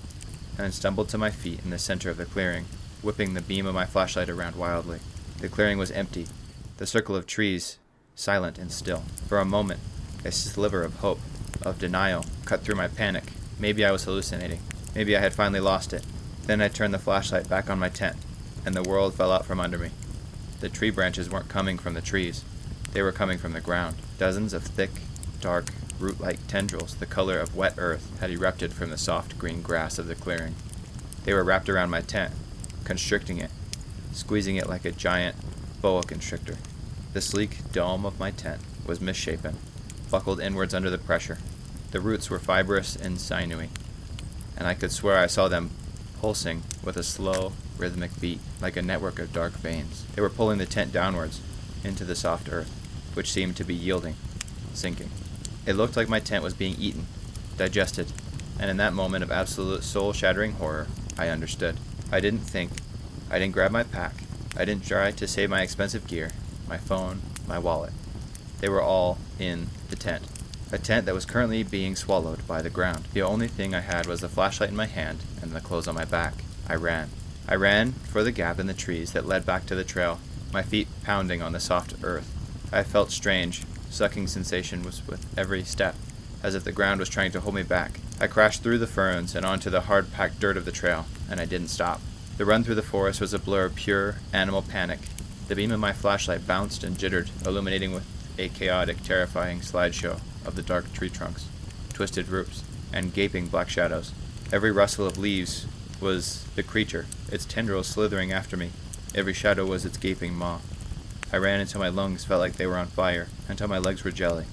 and stumbled to my feet in the center of the clearing, whipping the beam of my flashlight around wildly. The clearing was empty, the circle of trees silent and still. For a moment, a sliver of hope, of denial, cut through my panic. Maybe I was hallucinating. Maybe I had finally lost it. Then I turned the flashlight back on my tent, and the world fell out from under me. The tree branches weren't coming from the trees. They were coming from the ground. Dozens of thick, dark, root-like tendrils, the color of wet earth, had erupted from the soft green grass of the clearing. They were wrapped around my tent, constricting it, squeezing it like a giant boa constrictor. The sleek dome of my tent was misshapen, buckled inwards under the pressure. The roots were fibrous and sinewy, and I could swear I saw them pulsing with a slow, rhythmic beat, like a network of dark veins. They were pulling the tent downwards into the soft earth, which seemed to be yielding, sinking. It looked like my tent was being eaten, digested, and in that moment of absolute soul-shattering horror, I understood. I didn't think. I didn't grab my pack. I didn't try to save my expensive gear, my phone, my wallet. They were all in the tent. A tent that was currently being swallowed by the ground. The only thing I had was the flashlight in my hand and the clothes on my back. I ran. I ran for the gap in the trees that led back to the trail, my feet pounding on the soft earth. I felt strange, sucking sensation was with every step, as if the ground was trying to hold me back. I crashed through the ferns and onto the hard-packed dirt of the trail, and I didn't stop. The run through the forest was a blur of pure animal panic. The beam of my flashlight bounced and jittered, illuminating with a chaotic, terrifying slideshow of the dark tree trunks, twisted roots, and gaping black shadows. Every rustle of leaves was the creature, its tendrils slithering after me. Every shadow was its gaping maw. I ran until my lungs felt like they were on fire, until my legs were jelly,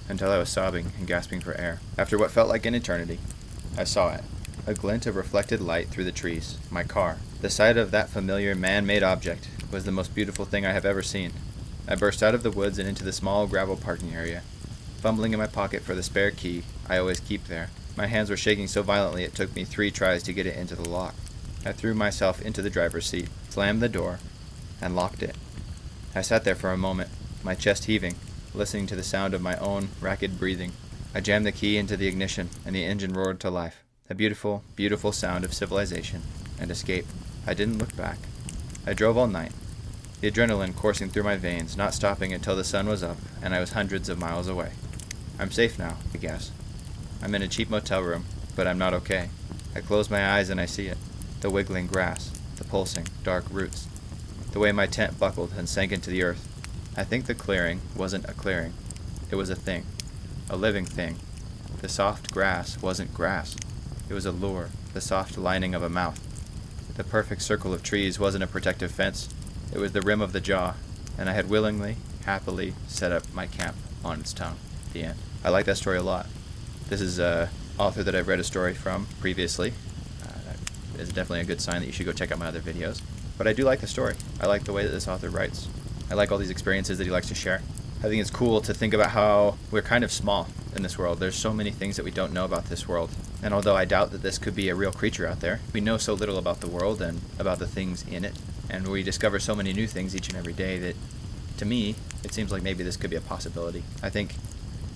until I was sobbing and gasping for air. After what felt like an eternity, I saw it. A glint of reflected light through the trees. My car. The sight of that familiar man-made object was the most beautiful thing I have ever seen. I burst out of the woods and into the small gravel parking area, fumbling in my pocket for the spare key I always keep there. My hands were shaking so violently it took me 3 tries to get it into the lock. I threw myself into the driver's seat, slammed the door, and locked it. I sat there for a moment, my chest heaving, listening to the sound of my own rapid breathing. I jammed the key into the ignition, and the engine roared to life. A beautiful, beautiful sound of civilization and escape. I didn't look back. I drove all night, the adrenaline coursing through my veins, not stopping until the sun was up and I was hundreds of miles away. I'm safe now, I guess. I'm in a cheap motel room, but I'm not okay. I close my eyes and I see it. The wiggling grass, the pulsing, dark roots, the way my tent buckled and sank into the earth. I think the clearing wasn't a clearing. It was a thing, a living thing. The soft grass wasn't grass. It was a lure, the soft lining of a mouth. The perfect circle of trees wasn't a protective fence. It was the rim of the jaw, and I had willingly, happily set up my camp on its tongue. The end. I like that story a lot. This is an author that I've read a story from previously. That is definitely a good sign that you should go check out my other videos. But I do like the story. I like the way that this author writes. I like all these experiences that he likes to share. I think it's cool to think about how we're kind of small in this world. There's so many things that we don't know about this world. And although I doubt that this could be a real creature out there, we know so little about the world and about the things in it. And we discover so many new things each and every day that, to me, it seems like maybe this could be a possibility. I think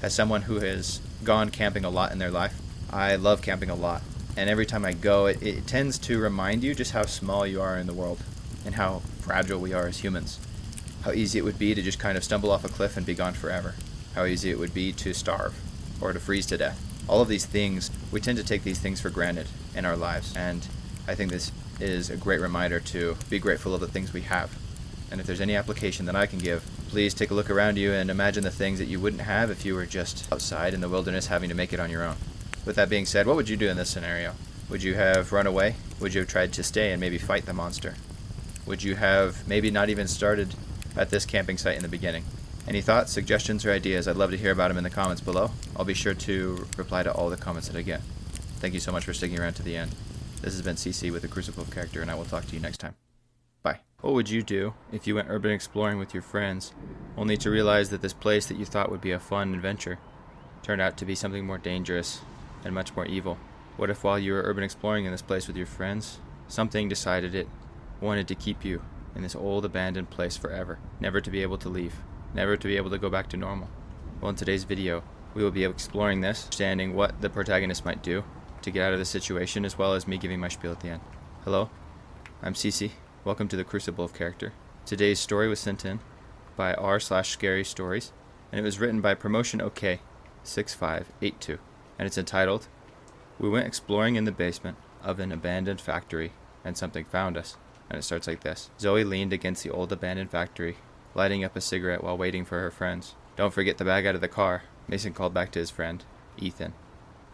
as someone who has gone camping a lot in their life, I love camping a lot. And every time I go, it tends to remind you just how small you are in the world and how fragile we are as humans. How easy it would be to just kind of stumble off a cliff and be gone forever. How easy it would be to starve or to freeze to death. All of these things, we tend to take these things for granted in our lives. And I think this is a great reminder to be grateful of the things we have. And if there's any application that I can give, please take a look around you and imagine the things that you wouldn't have if you were just outside in the wilderness having to make it on your own. With that being said, what would you do in this scenario? Would you have run away? Would you have tried to stay and maybe fight the monster? Would you have maybe not even started at this camping site in the beginning? Any thoughts, suggestions, or ideas? I'd love to hear about them in the comments below. I'll be sure to reply to all the comments that I get. Thank you so much for sticking around to the end. This has been CC with the Crucible Character, and I will talk to you next time. Bye. What would you do if you went urban exploring with your friends, only to realize that this place that you thought would be a fun adventure turned out to be something more dangerous and much more evil? What if while you were urban exploring in this place with your friends, something decided it wanted to keep you in this old abandoned place forever, never to be able to leave, never to be able to go back to normal? Well, in today's video, we will be exploring this, understanding what the protagonist might do to get out of the situation, as well as me giving my spiel at the end. Hello, I'm Cece. Welcome to the Crucible of Character. Today's story was sent in by r/scary stories, and it was written by Promotion OK 6582, and it's entitled, "We went exploring in the basement of an abandoned factory, and something found us." And it starts like this. Zoe leaned against the old abandoned factory, lighting up a cigarette while waiting for her friends. "Don't forget the bag out of the car," Mason called back to his friend, Ethan,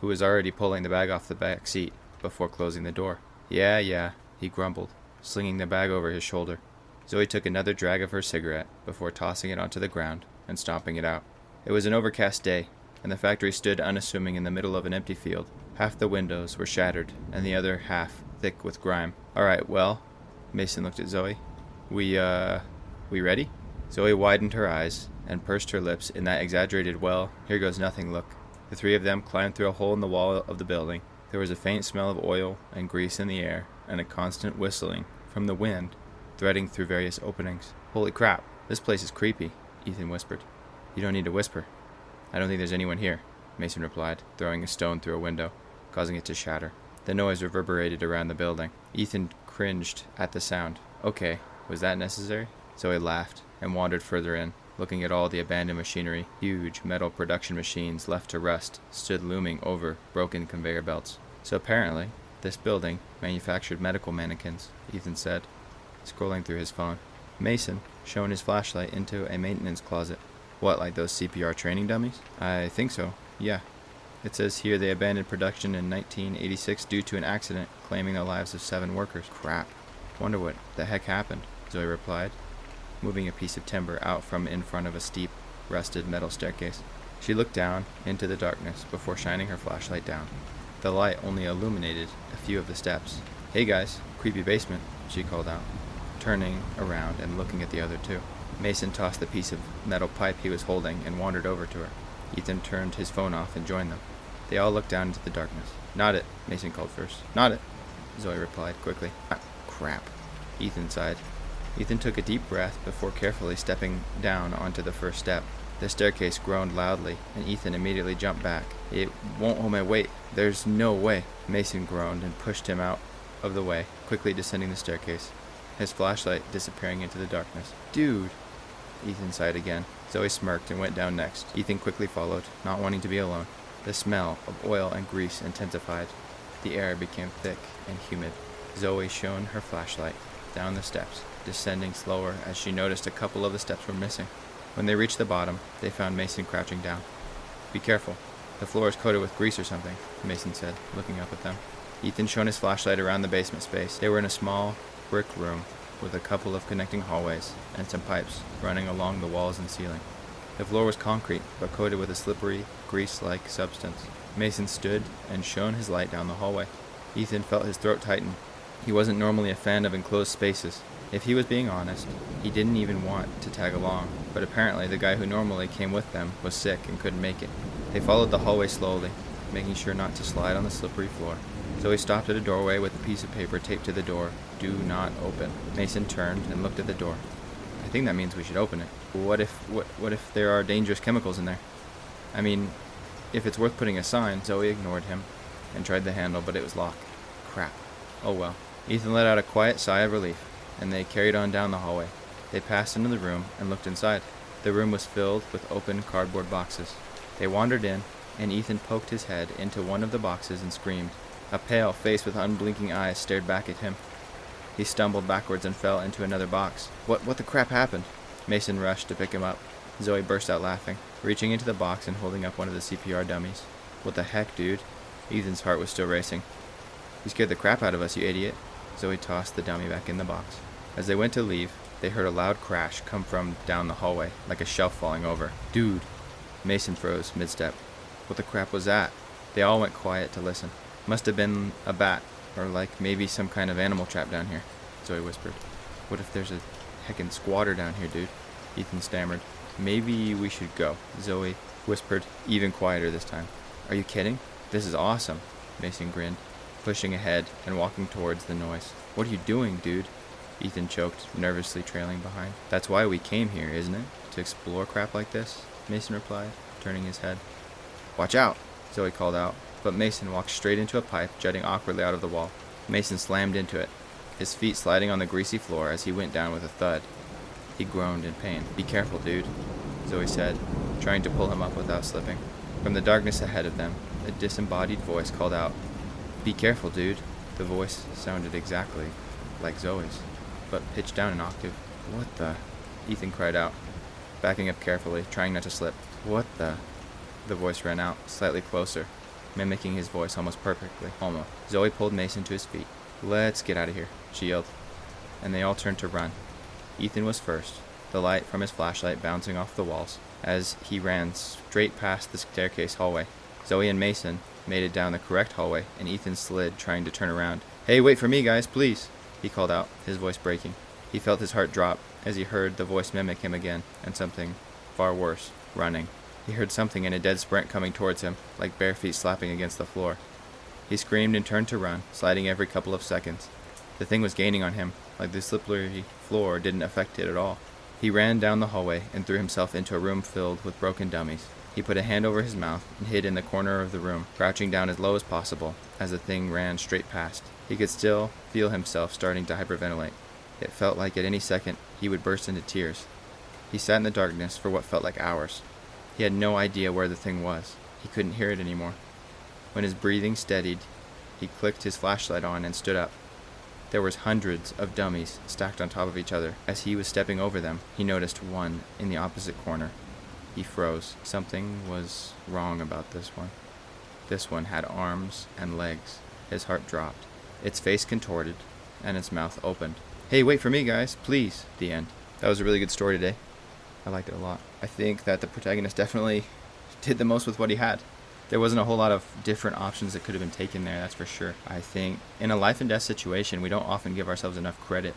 who was already pulling the bag off the back seat before closing the door. Yeah, he grumbled, slinging the bag over his shoulder. Zoe took another drag of her cigarette before tossing it onto the ground and stomping it out. It was an overcast day, and the factory stood unassuming in the middle of an empty field. Half the windows were shattered, and the other half thick with grime. "All right, well," Mason looked at Zoe. We ready?" Zoe widened her eyes and pursed her lips in that exaggerated "well, here goes nothing" look. The three of them climbed through a hole in the wall of the building. There was a faint smell of oil and grease in the air, and a constant whistling from the wind threading through various openings. "Holy crap, this place is creepy," Ethan whispered. "You don't need to whisper. I don't think there's anyone here," Mason replied, throwing a stone through a window, causing it to shatter. The noise reverberated around the building. Ethan cringed at the sound. "Okay, was that necessary?" Zoe laughed and wandered further in, looking at all the abandoned machinery. Huge metal production machines left to rust stood looming over broken conveyor belts. "So apparently, this building manufactured medical mannequins," Ethan said, scrolling through his phone. Mason shone his flashlight into a maintenance closet. "What, like those CPR training dummies?" "I think so, yeah. It says here they abandoned production in 1986 due to an accident, claiming the lives of 7 workers. Crap. Wonder what the heck happened," Zoe replied, moving a piece of timber out from in front of a steep, rusted metal staircase. She looked down into the darkness before shining her flashlight down. The light only illuminated a few of the steps. "Hey guys, creepy basement," she called out, turning around and looking at the other two. Mason tossed the piece of metal pipe he was holding and wandered over to her. Ethan turned his phone off and joined them. They all looked down into the darkness. "Not it," Mason called first. "Not it," Zoe replied quickly. "Ah, crap," Ethan sighed. Ethan took a deep breath before carefully stepping down onto the first step. The staircase groaned loudly, and Ethan immediately jumped back. "It won't hold my weight. There's no way." Mason groaned and pushed him out of the way, quickly descending the staircase, his flashlight disappearing into the darkness. "Dude," Ethan sighed again. Zoe smirked and went down next. Ethan quickly followed, not wanting to be alone. The smell of oil and grease intensified. The air became thick and humid. Zoe shone her flashlight down the steps, descending slower as she noticed a couple of the steps were missing. When they reached the bottom, they found Mason crouching down. "Be careful. The floor is coated with grease or something," Mason said, looking up at them. Ethan shone his flashlight around the basement space. They were in a small brick room with a couple of connecting hallways and some pipes running along the walls and ceiling. The floor was concrete, but coated with a slippery, grease-like substance. Mason stood and shone his light down the hallway. Ethan felt his throat tighten. He wasn't normally a fan of enclosed spaces. If he was being honest, he didn't even want to tag along, but apparently the guy who normally came with them was sick and couldn't make it. They followed the hallway slowly, making sure not to slide on the slippery floor. Zoe stopped at a doorway with a piece of paper taped to the door. "Do not open." Mason turned and looked at the door. "I think that means we should open it. What if there are dangerous chemicals in there? I mean, if it's worth putting a sign." Zoe ignored him and tried the handle, but it was locked. Crap. Oh well. Ethan let out a quiet sigh of relief, and they carried on down the hallway. They passed into the room and looked inside. The room was filled with open cardboard boxes. They wandered in, and Ethan poked his head into one of the boxes and screamed. A pale face with unblinking eyes stared back at him. He stumbled backwards and fell into another box. What the crap happened?" Mason rushed to pick him up. Zoe burst out laughing, reaching into the box and holding up one of the CPR dummies. "What the heck, dude?" Ethan's heart was still racing. "You scared the crap out of us, you idiot." Zoe tossed the dummy back in the box. As they went to leave, they heard a loud crash come from down the hallway, like a shelf falling over. "Dude!" Mason froze mid-step. What the crap was that? They all went quiet to listen. "Must have been a bat, or like maybe some kind of animal trap down here," Zoe whispered. "What if there's a heckin' squatter down here, dude?" Ethan stammered. "Maybe we should go," Zoe whispered, even quieter this time. "Are you kidding? This is awesome." Mason grinned, pushing ahead and walking towards the noise. What are you doing, dude? Ethan choked, nervously trailing behind. That's why we came here, isn't it? To explore crap like this? Mason replied, turning his head. Watch out, Zoe called out, but Mason walked straight into a pipe jutting awkwardly out of the wall. Mason slammed into it, his feet sliding on the greasy floor as he went down with a thud. He groaned in pain. Be careful, dude, Zoe said, trying to pull him up without slipping. From the darkness ahead of them, a disembodied voice called out, Be careful, dude. The voice sounded exactly like Zoe's, but pitched down an octave. What the? Ethan cried out, backing up carefully, trying not to slip. What the? The voice ran out, slightly closer, mimicking his voice almost perfectly. Almost. Zoe pulled Mason to his feet. Let's get out of here, she yelled, and they all turned to run. Ethan was first, the light from his flashlight bouncing off the walls as he ran straight past the staircase hallway. Zoe and Mason made it down the correct hallway, and Ethan slid, trying to turn around. Hey, wait for me, guys, please, he called out, his voice breaking. He felt his heart drop as he heard the voice mimic him again, and something far worse, running. He heard something in a dead sprint coming towards him, like bare feet slapping against the floor. He screamed and turned to run, sliding every couple of seconds. The thing was gaining on him, like the slippery floor didn't affect it at all. He ran down the hallway and threw himself into a room filled with broken dummies. He put a hand over his mouth and hid in the corner of the room, crouching down as low as possible as the thing ran straight past. He could still feel himself starting to hyperventilate. It felt like at any second he would burst into tears. He sat in the darkness for what felt like hours. He had no idea where the thing was. He couldn't hear it anymore. When his breathing steadied, he clicked his flashlight on and stood up. There was hundreds of dummies stacked on top of each other. As he was stepping over them, he noticed one in the opposite corner. He froze. Something was wrong about this one. This one had arms and legs. His heart dropped. Its face contorted, and its mouth opened. Hey, wait for me, guys, please. The end. That was a really good story today. I liked it a lot. I think that the protagonist definitely did the most with what he had. There wasn't a whole lot of different options that could have been taken there, that's for sure. I think in a life and death situation, we don't often give ourselves enough credit.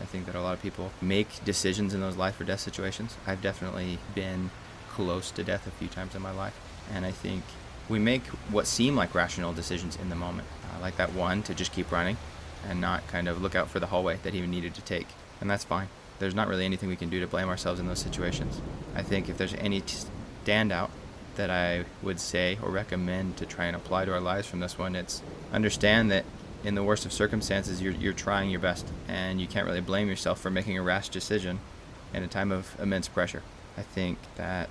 I think that a lot of people make decisions in those life or death situations. I've definitely been close to death a few times in my life, and I think we make what seem like rational decisions in the moment. Like that one to just keep running and not kind of look out for the hallway that he needed to take, and that's fine. There's not really anything we can do to blame ourselves in those situations. I think if there's any standout that I would say or recommend to try and apply to our lives from this one, it's understand that in the worst of circumstances, you're trying your best, and you can't really blame yourself for making a rash decision in a time of immense pressure. I think that,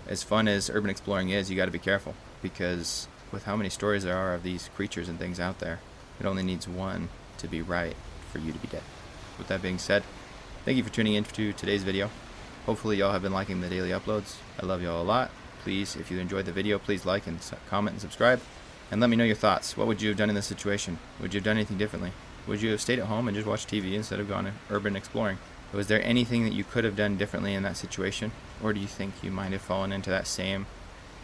as fun as urban exploring is, you got to be careful, because with how many stories there are of these creatures and things out there, it only needs one to be right for you to be dead. With that being said, thank you for tuning in to today's video. Hopefully y'all have been liking the daily uploads. I love y'all a lot. Please, if you enjoyed the video, please like and comment and subscribe. And let me know your thoughts. What would you have done in this situation? Would you have done anything differently? Would you have stayed at home and just watched TV instead of gone urban exploring? Was there anything that you could have done differently in that situation? Or do you think you might have fallen into that same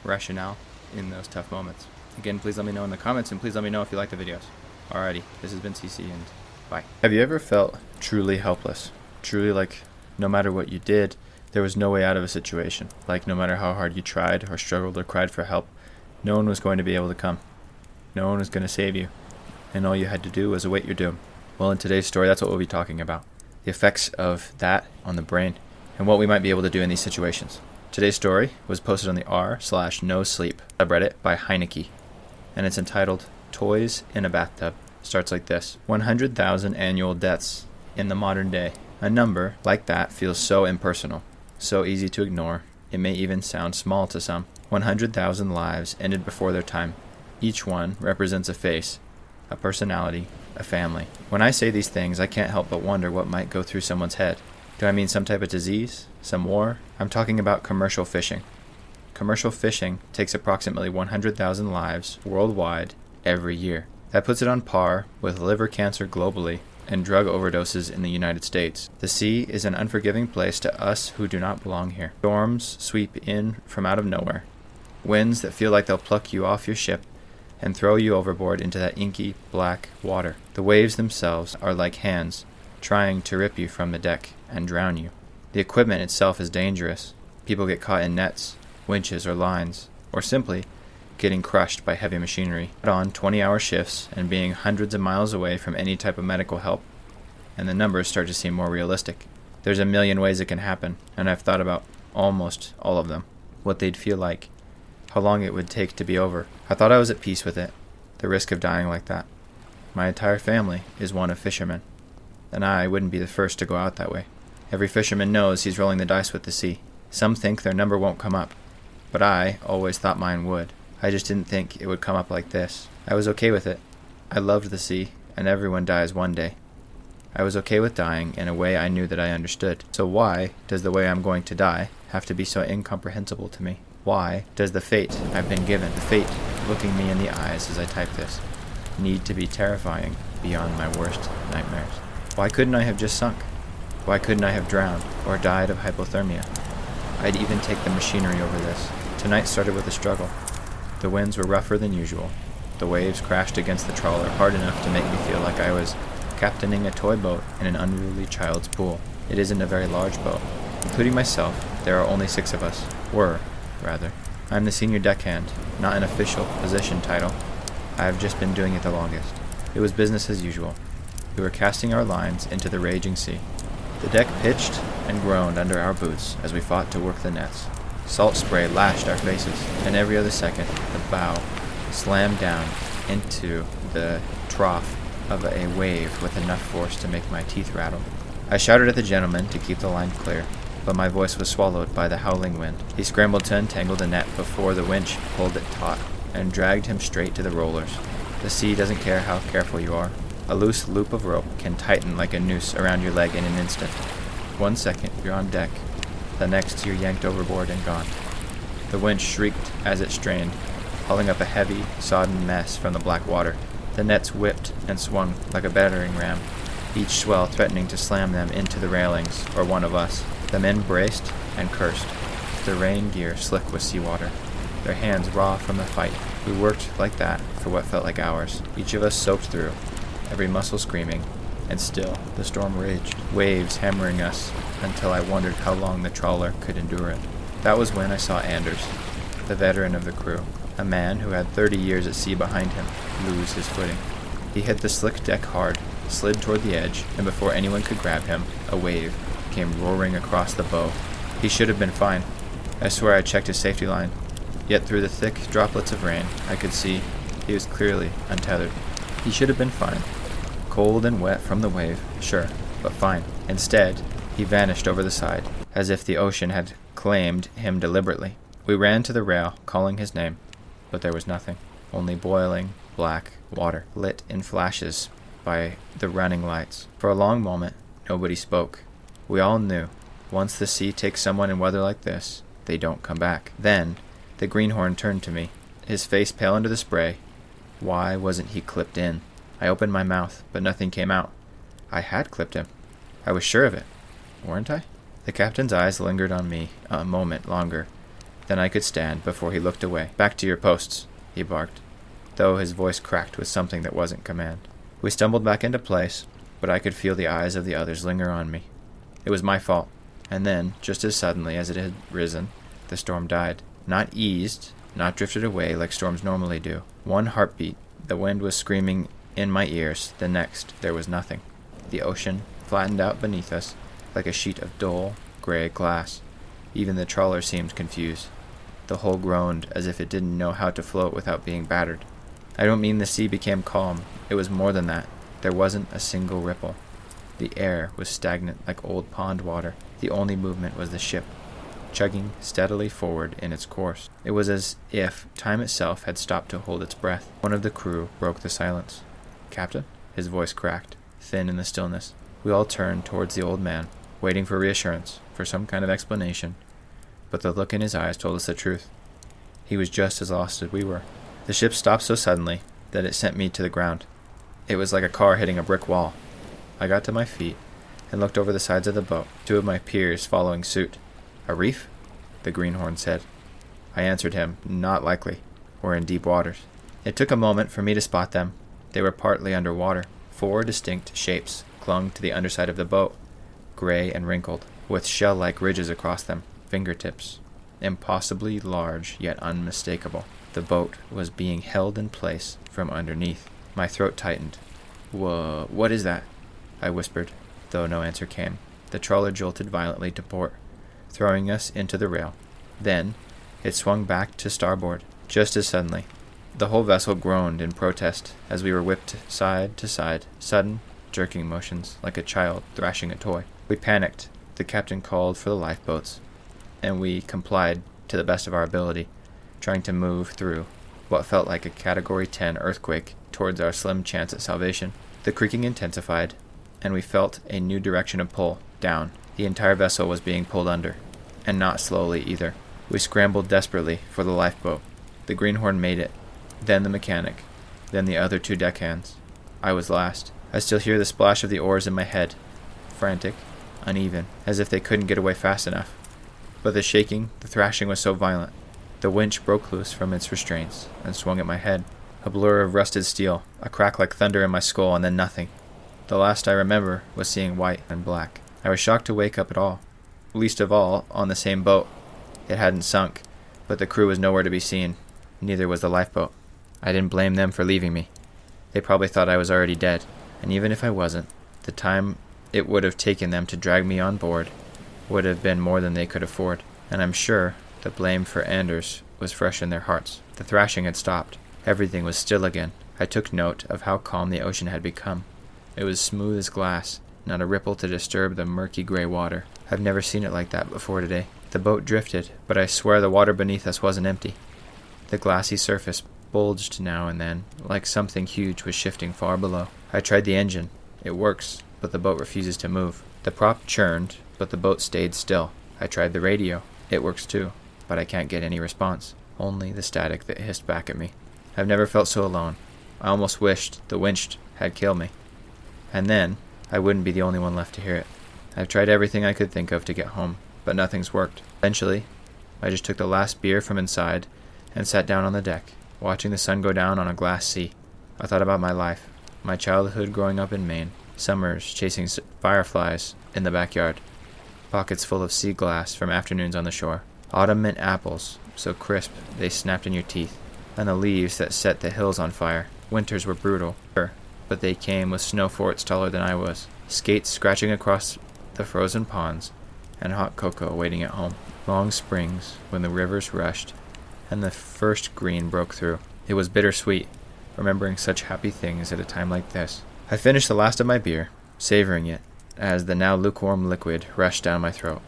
rationale in those tough moments? Again, please let me know in the comments, and please let me know if you like the videos. Alrighty, this has been CC, and bye. Have you ever felt truly helpless? Truly like no matter what you did, there was no way out of a situation. Like no matter how hard you tried or struggled or cried for help, no one was going to be able to come. No one was going to save you. And all you had to do was await your doom. Well, in today's story, that's what we'll be talking about. The effects of that on the brain and what we might be able to do in these situations. Today's story was posted on the r/no sleep subreddit by Heineke, and it's entitled Toys in a Bathtub. Starts like this. 100,000 annual deaths in the modern day. A number like that feels so impersonal, so easy to ignore. It may even sound small to some. 100,000 lives ended before their time. Each one represents a face, a personality, a family. When I say these things, I can't help but wonder what might go through someone's head. Do I mean some type of disease? Some war? I'm talking about commercial fishing. Commercial fishing takes approximately 100,000 lives worldwide every year. That puts it on par with liver cancer globally and drug overdoses in the United States. The sea is an unforgiving place to us who do not belong here. Storms sweep in from out of nowhere. Winds that feel like they'll pluck you off your ship and throw you overboard into that inky, black water. The waves themselves are like hands trying to rip you from the deck and drown you. The equipment itself is dangerous. People get caught in nets, winches, or lines, or simply getting crushed by heavy machinery, on 20-hour shifts, and being hundreds of miles away from any type of medical help. And the numbers start to seem more realistic. There's a million ways it can happen, and I've thought about almost all of them. What they'd feel like, how long it would take to be over. I thought I was at peace with it, the risk of dying like that. My entire family is one of fishermen, and I wouldn't be the first to go out that way. Every fisherman knows he's rolling the dice with the sea. Some think their number won't come up, but I always thought mine would. I just didn't think it would come up like this. I was okay with it. I loved the sea, and everyone dies one day. I was okay with dying in a way I knew that I understood. So why does the way I'm going to die have to be so incomprehensible to me? Why does the fate I've been given, the fate looking me in the eyes as I type this, need to be terrifying beyond my worst nightmares? Why couldn't I have just sunk? Why couldn't I have drowned or died of hypothermia? I'd even take the machinery over this. Tonight started with a struggle. The winds were rougher than usual. The waves crashed against the trawler hard enough to make me feel like I was captaining a toy boat in an unruly child's pool. It isn't a very large boat. Including myself, there are only 6 of us. Rather. I'm the senior deckhand, not an official position title. I've just been doing it the longest. It was business as usual. We were casting our lines into the raging sea. The deck pitched and groaned under our boots as we fought to work the nets. Salt spray lashed our faces, and every other second the bow slammed down into the trough of a wave with enough force to make my teeth rattle. I shouted at the gentleman to keep the line clear, but my voice was swallowed by the howling wind. He scrambled to untangle the net before the winch pulled it taut and dragged him straight to the rollers. The sea doesn't care how careful you are. A loose loop of rope can tighten like a noose around your leg in an instant. 1 second, you're on deck. The next, you're yanked overboard and gone. The winch shrieked as it strained, hauling up a heavy, sodden mess from the black water. The nets whipped and swung like a battering ram, each swell threatening to slam them into the railings or one of us. The men braced and cursed, their rain gear slick with seawater, their hands raw from the fight. We worked like that for what felt like hours, each of us soaked through, every muscle screaming, and still the storm raged, waves hammering us until I wondered how long the trawler could endure it. That was when I saw Anders, the veteran of the crew, a man who had 30 years at sea behind him, lose his footing. He hit the slick deck hard, slid toward the edge, and before anyone could grab him, a wave came roaring across the bow. He should have been fine. I swear I checked his safety line, yet through the thick droplets of rain, I could see he was clearly untethered. He should have been fine. Cold and wet from the wave, sure, but fine. Instead, he vanished over the side, as if the ocean had claimed him deliberately. We ran to the rail, calling his name, but there was nothing. Only boiling, black water, lit in flashes by the running lights. For a long moment, nobody spoke. We all knew, once the sea takes someone in weather like this, they don't come back. Then, the greenhorn turned to me, his face pale under the spray. Why wasn't he clipped in? I opened my mouth, but nothing came out. I had clipped him. I was sure of it. Weren't I? The captain's eyes lingered on me a moment longer than I could stand before he looked away. Back to your posts, he barked, though his voice cracked with something that wasn't command. We stumbled back into place, but I could feel the eyes of the others linger on me. It was my fault. And then, just as suddenly as it had risen, the storm died. Not eased, not drifted away like storms normally do. One heartbeat, the wind was screaming in my ears. The next, there was nothing. The ocean flattened out beneath us like a sheet of dull, gray glass. Even the trawler seemed confused. The hull groaned as if it didn't know how to float without being battered. I don't mean the sea became calm. It was more than that. There wasn't a single ripple. The air was stagnant like old pond water. The only movement was the ship, chugging steadily forward in its course. It was as if time itself had stopped to hold its breath. One of the crew broke the silence. "Captain?" His voice cracked, thin in the stillness. We all turned towards the old man, waiting for reassurance, for some kind of explanation. But the look in his eyes told us the truth. He was just as lost as we were. The ship stopped so suddenly that it sent me to the ground. It was like a car hitting a brick wall. I got to my feet and looked over the sides of the boat, 2 of my peers following suit. "A reef?" the greenhorn said. I answered him, "Not likely. We're in deep waters." It took a moment for me to spot them. They were partly under water. 4 distinct shapes clung to the underside of the boat, gray and wrinkled, with shell-like ridges across them, fingertips, impossibly large yet unmistakable. The boat was being held in place from underneath. My throat tightened. "Whoa, what is that?" I whispered, though no answer came. The trawler jolted violently to port, throwing us into the rail. Then it swung back to starboard, just as suddenly. The whole vessel groaned in protest as we were whipped side to side, sudden, jerking motions, like a child thrashing a toy. We panicked. The captain called for the lifeboats, and we complied to the best of our ability, trying to move through what felt like a Category 10 earthquake towards our slim chance at salvation. The creaking intensified, and we felt a new direction of pull, down. The entire vessel was being pulled under, and not slowly either. We scrambled desperately for the lifeboat. The greenhorn made it, then the mechanic, then the other 2 deckhands. I was last. I still hear the splash of the oars in my head, frantic, uneven, as if they couldn't get away fast enough. But the shaking, the thrashing was so violent. The winch broke loose from its restraints and swung at my head. A blur of rusted steel, a crack like thunder in my skull, and then nothing. The last I remember was seeing white and black. I was shocked to wake up at all. Least of all, on the same boat. It hadn't sunk, but the crew was nowhere to be seen. Neither was the lifeboat. I didn't blame them for leaving me. They probably thought I was already dead, and even if I wasn't, the time it would have taken them to drag me on board would have been more than they could afford, and I'm sure the blame for Anders was fresh in their hearts. The thrashing had stopped. Everything was still again. I took note of how calm the ocean had become. It was smooth as glass, not a ripple to disturb the murky gray water. I've never seen it like that before today. The boat drifted, but I swear the water beneath us wasn't empty. The glassy surface bulged now and then, like something huge was shifting far below. I tried the engine. It works, but the boat refuses to move. The prop churned, but the boat stayed still. I tried the radio. It works too, but I can't get any response. Only the static that hissed back at me. I've never felt so alone. I almost wished the winch had killed me. And then, I wouldn't be the only one left to hear it. I've tried everything I could think of to get home, but nothing's worked. Eventually, I just took the last beer from inside and sat down on the deck, watching the sun go down on a glass sea. I thought about my life, my childhood growing up in Maine, summers chasing fireflies in the backyard, pockets full of sea glass from afternoons on the shore, autumn mint apples so crisp they snapped in your teeth, and the leaves that set the hills on fire. Winters were brutal, sure, but they came with snow forts taller than I was, skates scratching across the frozen ponds, and hot cocoa waiting at home. Long springs when the rivers rushed and the first green broke through. It was bittersweet, remembering such happy things at a time like this. I finished the last of my beer, savoring it, as the now lukewarm liquid rushed down my throat.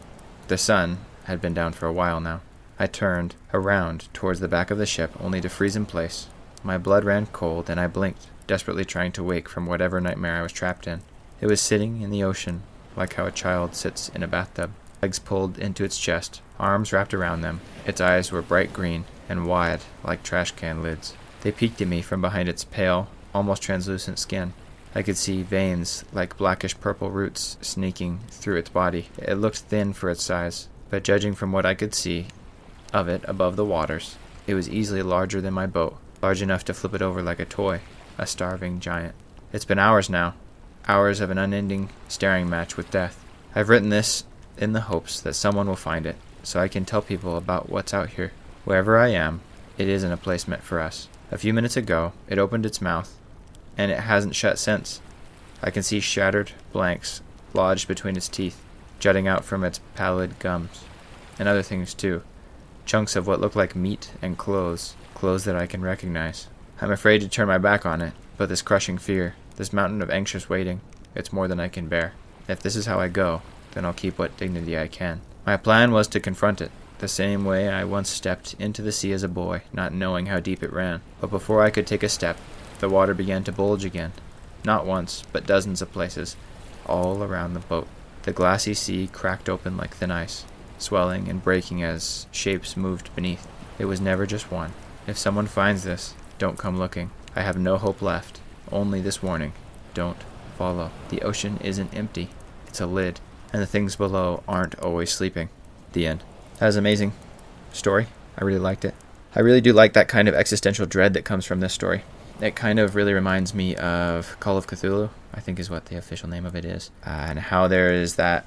The sun had been down for a while now. I turned around towards the back of the ship, only to freeze in place. My blood ran cold, and I blinked, desperately trying to wake from whatever nightmare I was trapped in. It was sitting in the ocean, like how a child sits in a bathtub, legs pulled into its chest, arms wrapped around them. Its eyes were bright green and wide, like trash can lids. They peeked at me from behind its pale, almost translucent skin. I could see veins like blackish purple roots sneaking through its body. It looked thin for its size, but judging from what I could see of it above the waters, it was easily larger than my boat, large enough to flip it over like a toy, a starving giant. It's been hours now, hours of an unending staring match with death. I've written this in the hopes that someone will find it, so I can tell people about what's out here. Wherever I am, it isn't a place meant for us. A few minutes ago, it opened its mouth, and it hasn't shut since. I can see shattered blanks lodged between its teeth, jutting out from its pallid gums, and other things too. Chunks of what look like meat and clothes that I can recognize. I'm afraid to turn my back on it, but this crushing fear, this mountain of anxious waiting, it's more than I can bear. If this is how I go, then I'll keep what dignity I can. My plan was to confront it, the same way I once stepped into the sea as a boy, not knowing how deep it ran. But before I could take a step, the water began to bulge again. Not once, but dozens of places, all around the boat. The glassy sea cracked open like thin ice, swelling and breaking as shapes moved beneath. It was never just one. If someone finds this, don't come looking. I have no hope left. Only this warning. Don't follow. The ocean isn't empty. It's a lid, and the things below aren't always sleeping. The end. That was an amazing story. I really liked it. I really do like that kind of existential dread that comes from this story. It kind of really reminds me of Call of Cthulhu, I think is what the official name of it is, and how there is that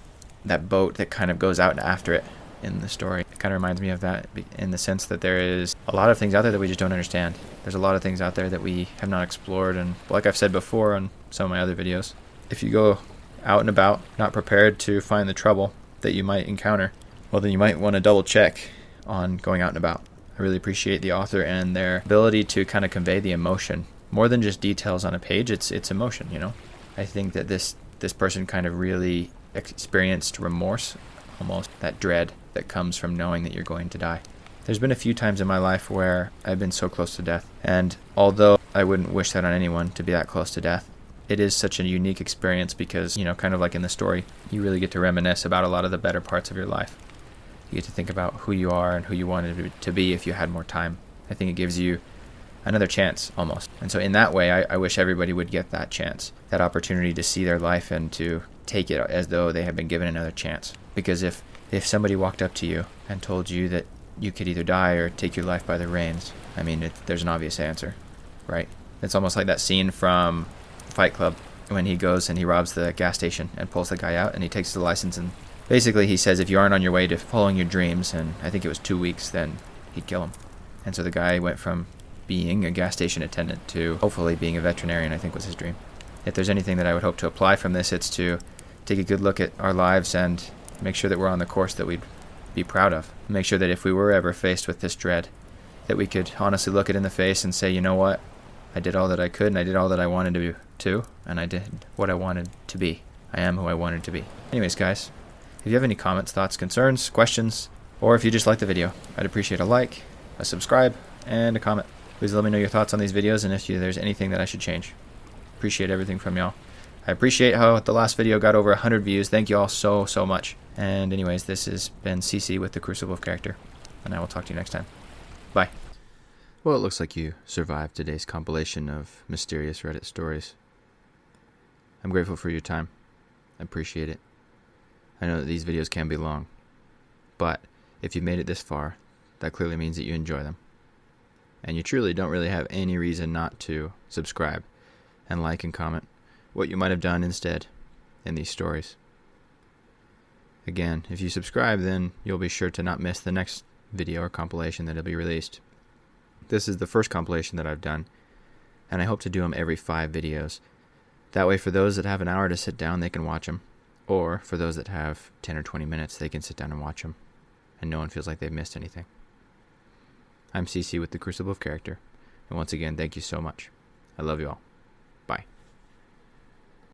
boat that kind of goes out after it in the story. It kind of reminds me of that in the sense that there is a lot of things out there that we just don't understand. There's a lot of things out there that we have not explored, and like I've said before on some of my other videos, if you go out and about not prepared to find the trouble that you might encounter, well, then you might want to double check on going out and about. I really appreciate the author and their ability to kind of convey the emotion more than just details on a page. It's emotion, you know. I think that this person kind of really experienced remorse, almost that dread that comes from knowing that you're going to die. There's been a few times in my life where I've been so close to death, and although I wouldn't wish that on anyone to be that close to death, it is such a unique experience because, you know, kind of like in the story, you really get to reminisce about a lot of the better parts of your life. You get to think about who you are and who you wanted to be if you had more time. I think it gives you another chance, almost. And so in that way, I wish everybody would get that chance, that opportunity to see their life and to take it as though they have been given another chance. Because if somebody walked up to you and told you that you could either die or take your life by the reins, I mean, there's an obvious answer, right? It's almost like that scene from Fight Club when he goes and he robs the gas station and pulls the guy out and he takes the license, and basically he says if you aren't on your way to following your dreams, and I think it was 2 weeks, then he'd kill him. And so the guy went from being a gas station attendant to hopefully being a veterinarian, I think was his dream. If there's anything that I would hope to apply from this, it's to take a good look at our lives and make sure that we're on the course that we'd be proud of. Make sure that if we were ever faced with this dread, that we could honestly look it in the face and say, you know what? I did all that I could, and I did all that I wanted to, and I did what I wanted to be. I am who I wanted to be. Anyways, guys, if you have any comments, thoughts, concerns, questions, or if you just like the video, I'd appreciate a like, a subscribe, and a comment. Please let me know your thoughts on these videos and if there's anything that I should change. Appreciate everything from y'all. I appreciate how the last video got over 100 views. Thank you all so much. And anyways, this has been CC with the Crucible of Character, and I will talk to you next time. Bye. Well, it looks like you survived today's compilation of mysterious Reddit stories. I'm grateful for your time. I appreciate it. I know that these videos can be long, but if you made it this far, that clearly means that you enjoy them. And you truly don't really have any reason not to subscribe and like and comment what you might have done instead in these stories. Again, if you subscribe, then you'll be sure to not miss the next video or compilation that will be released. This is the first compilation that I've done, and I hope to do them every 5 videos. That way, for those that have an hour to sit down, they can watch them. Or for those that have 10 or 20 minutes, they can sit down and watch them, and no one feels like they've missed anything. I'm CC with the Crucible of Character, and once again, thank you so much. I love you all. Bye.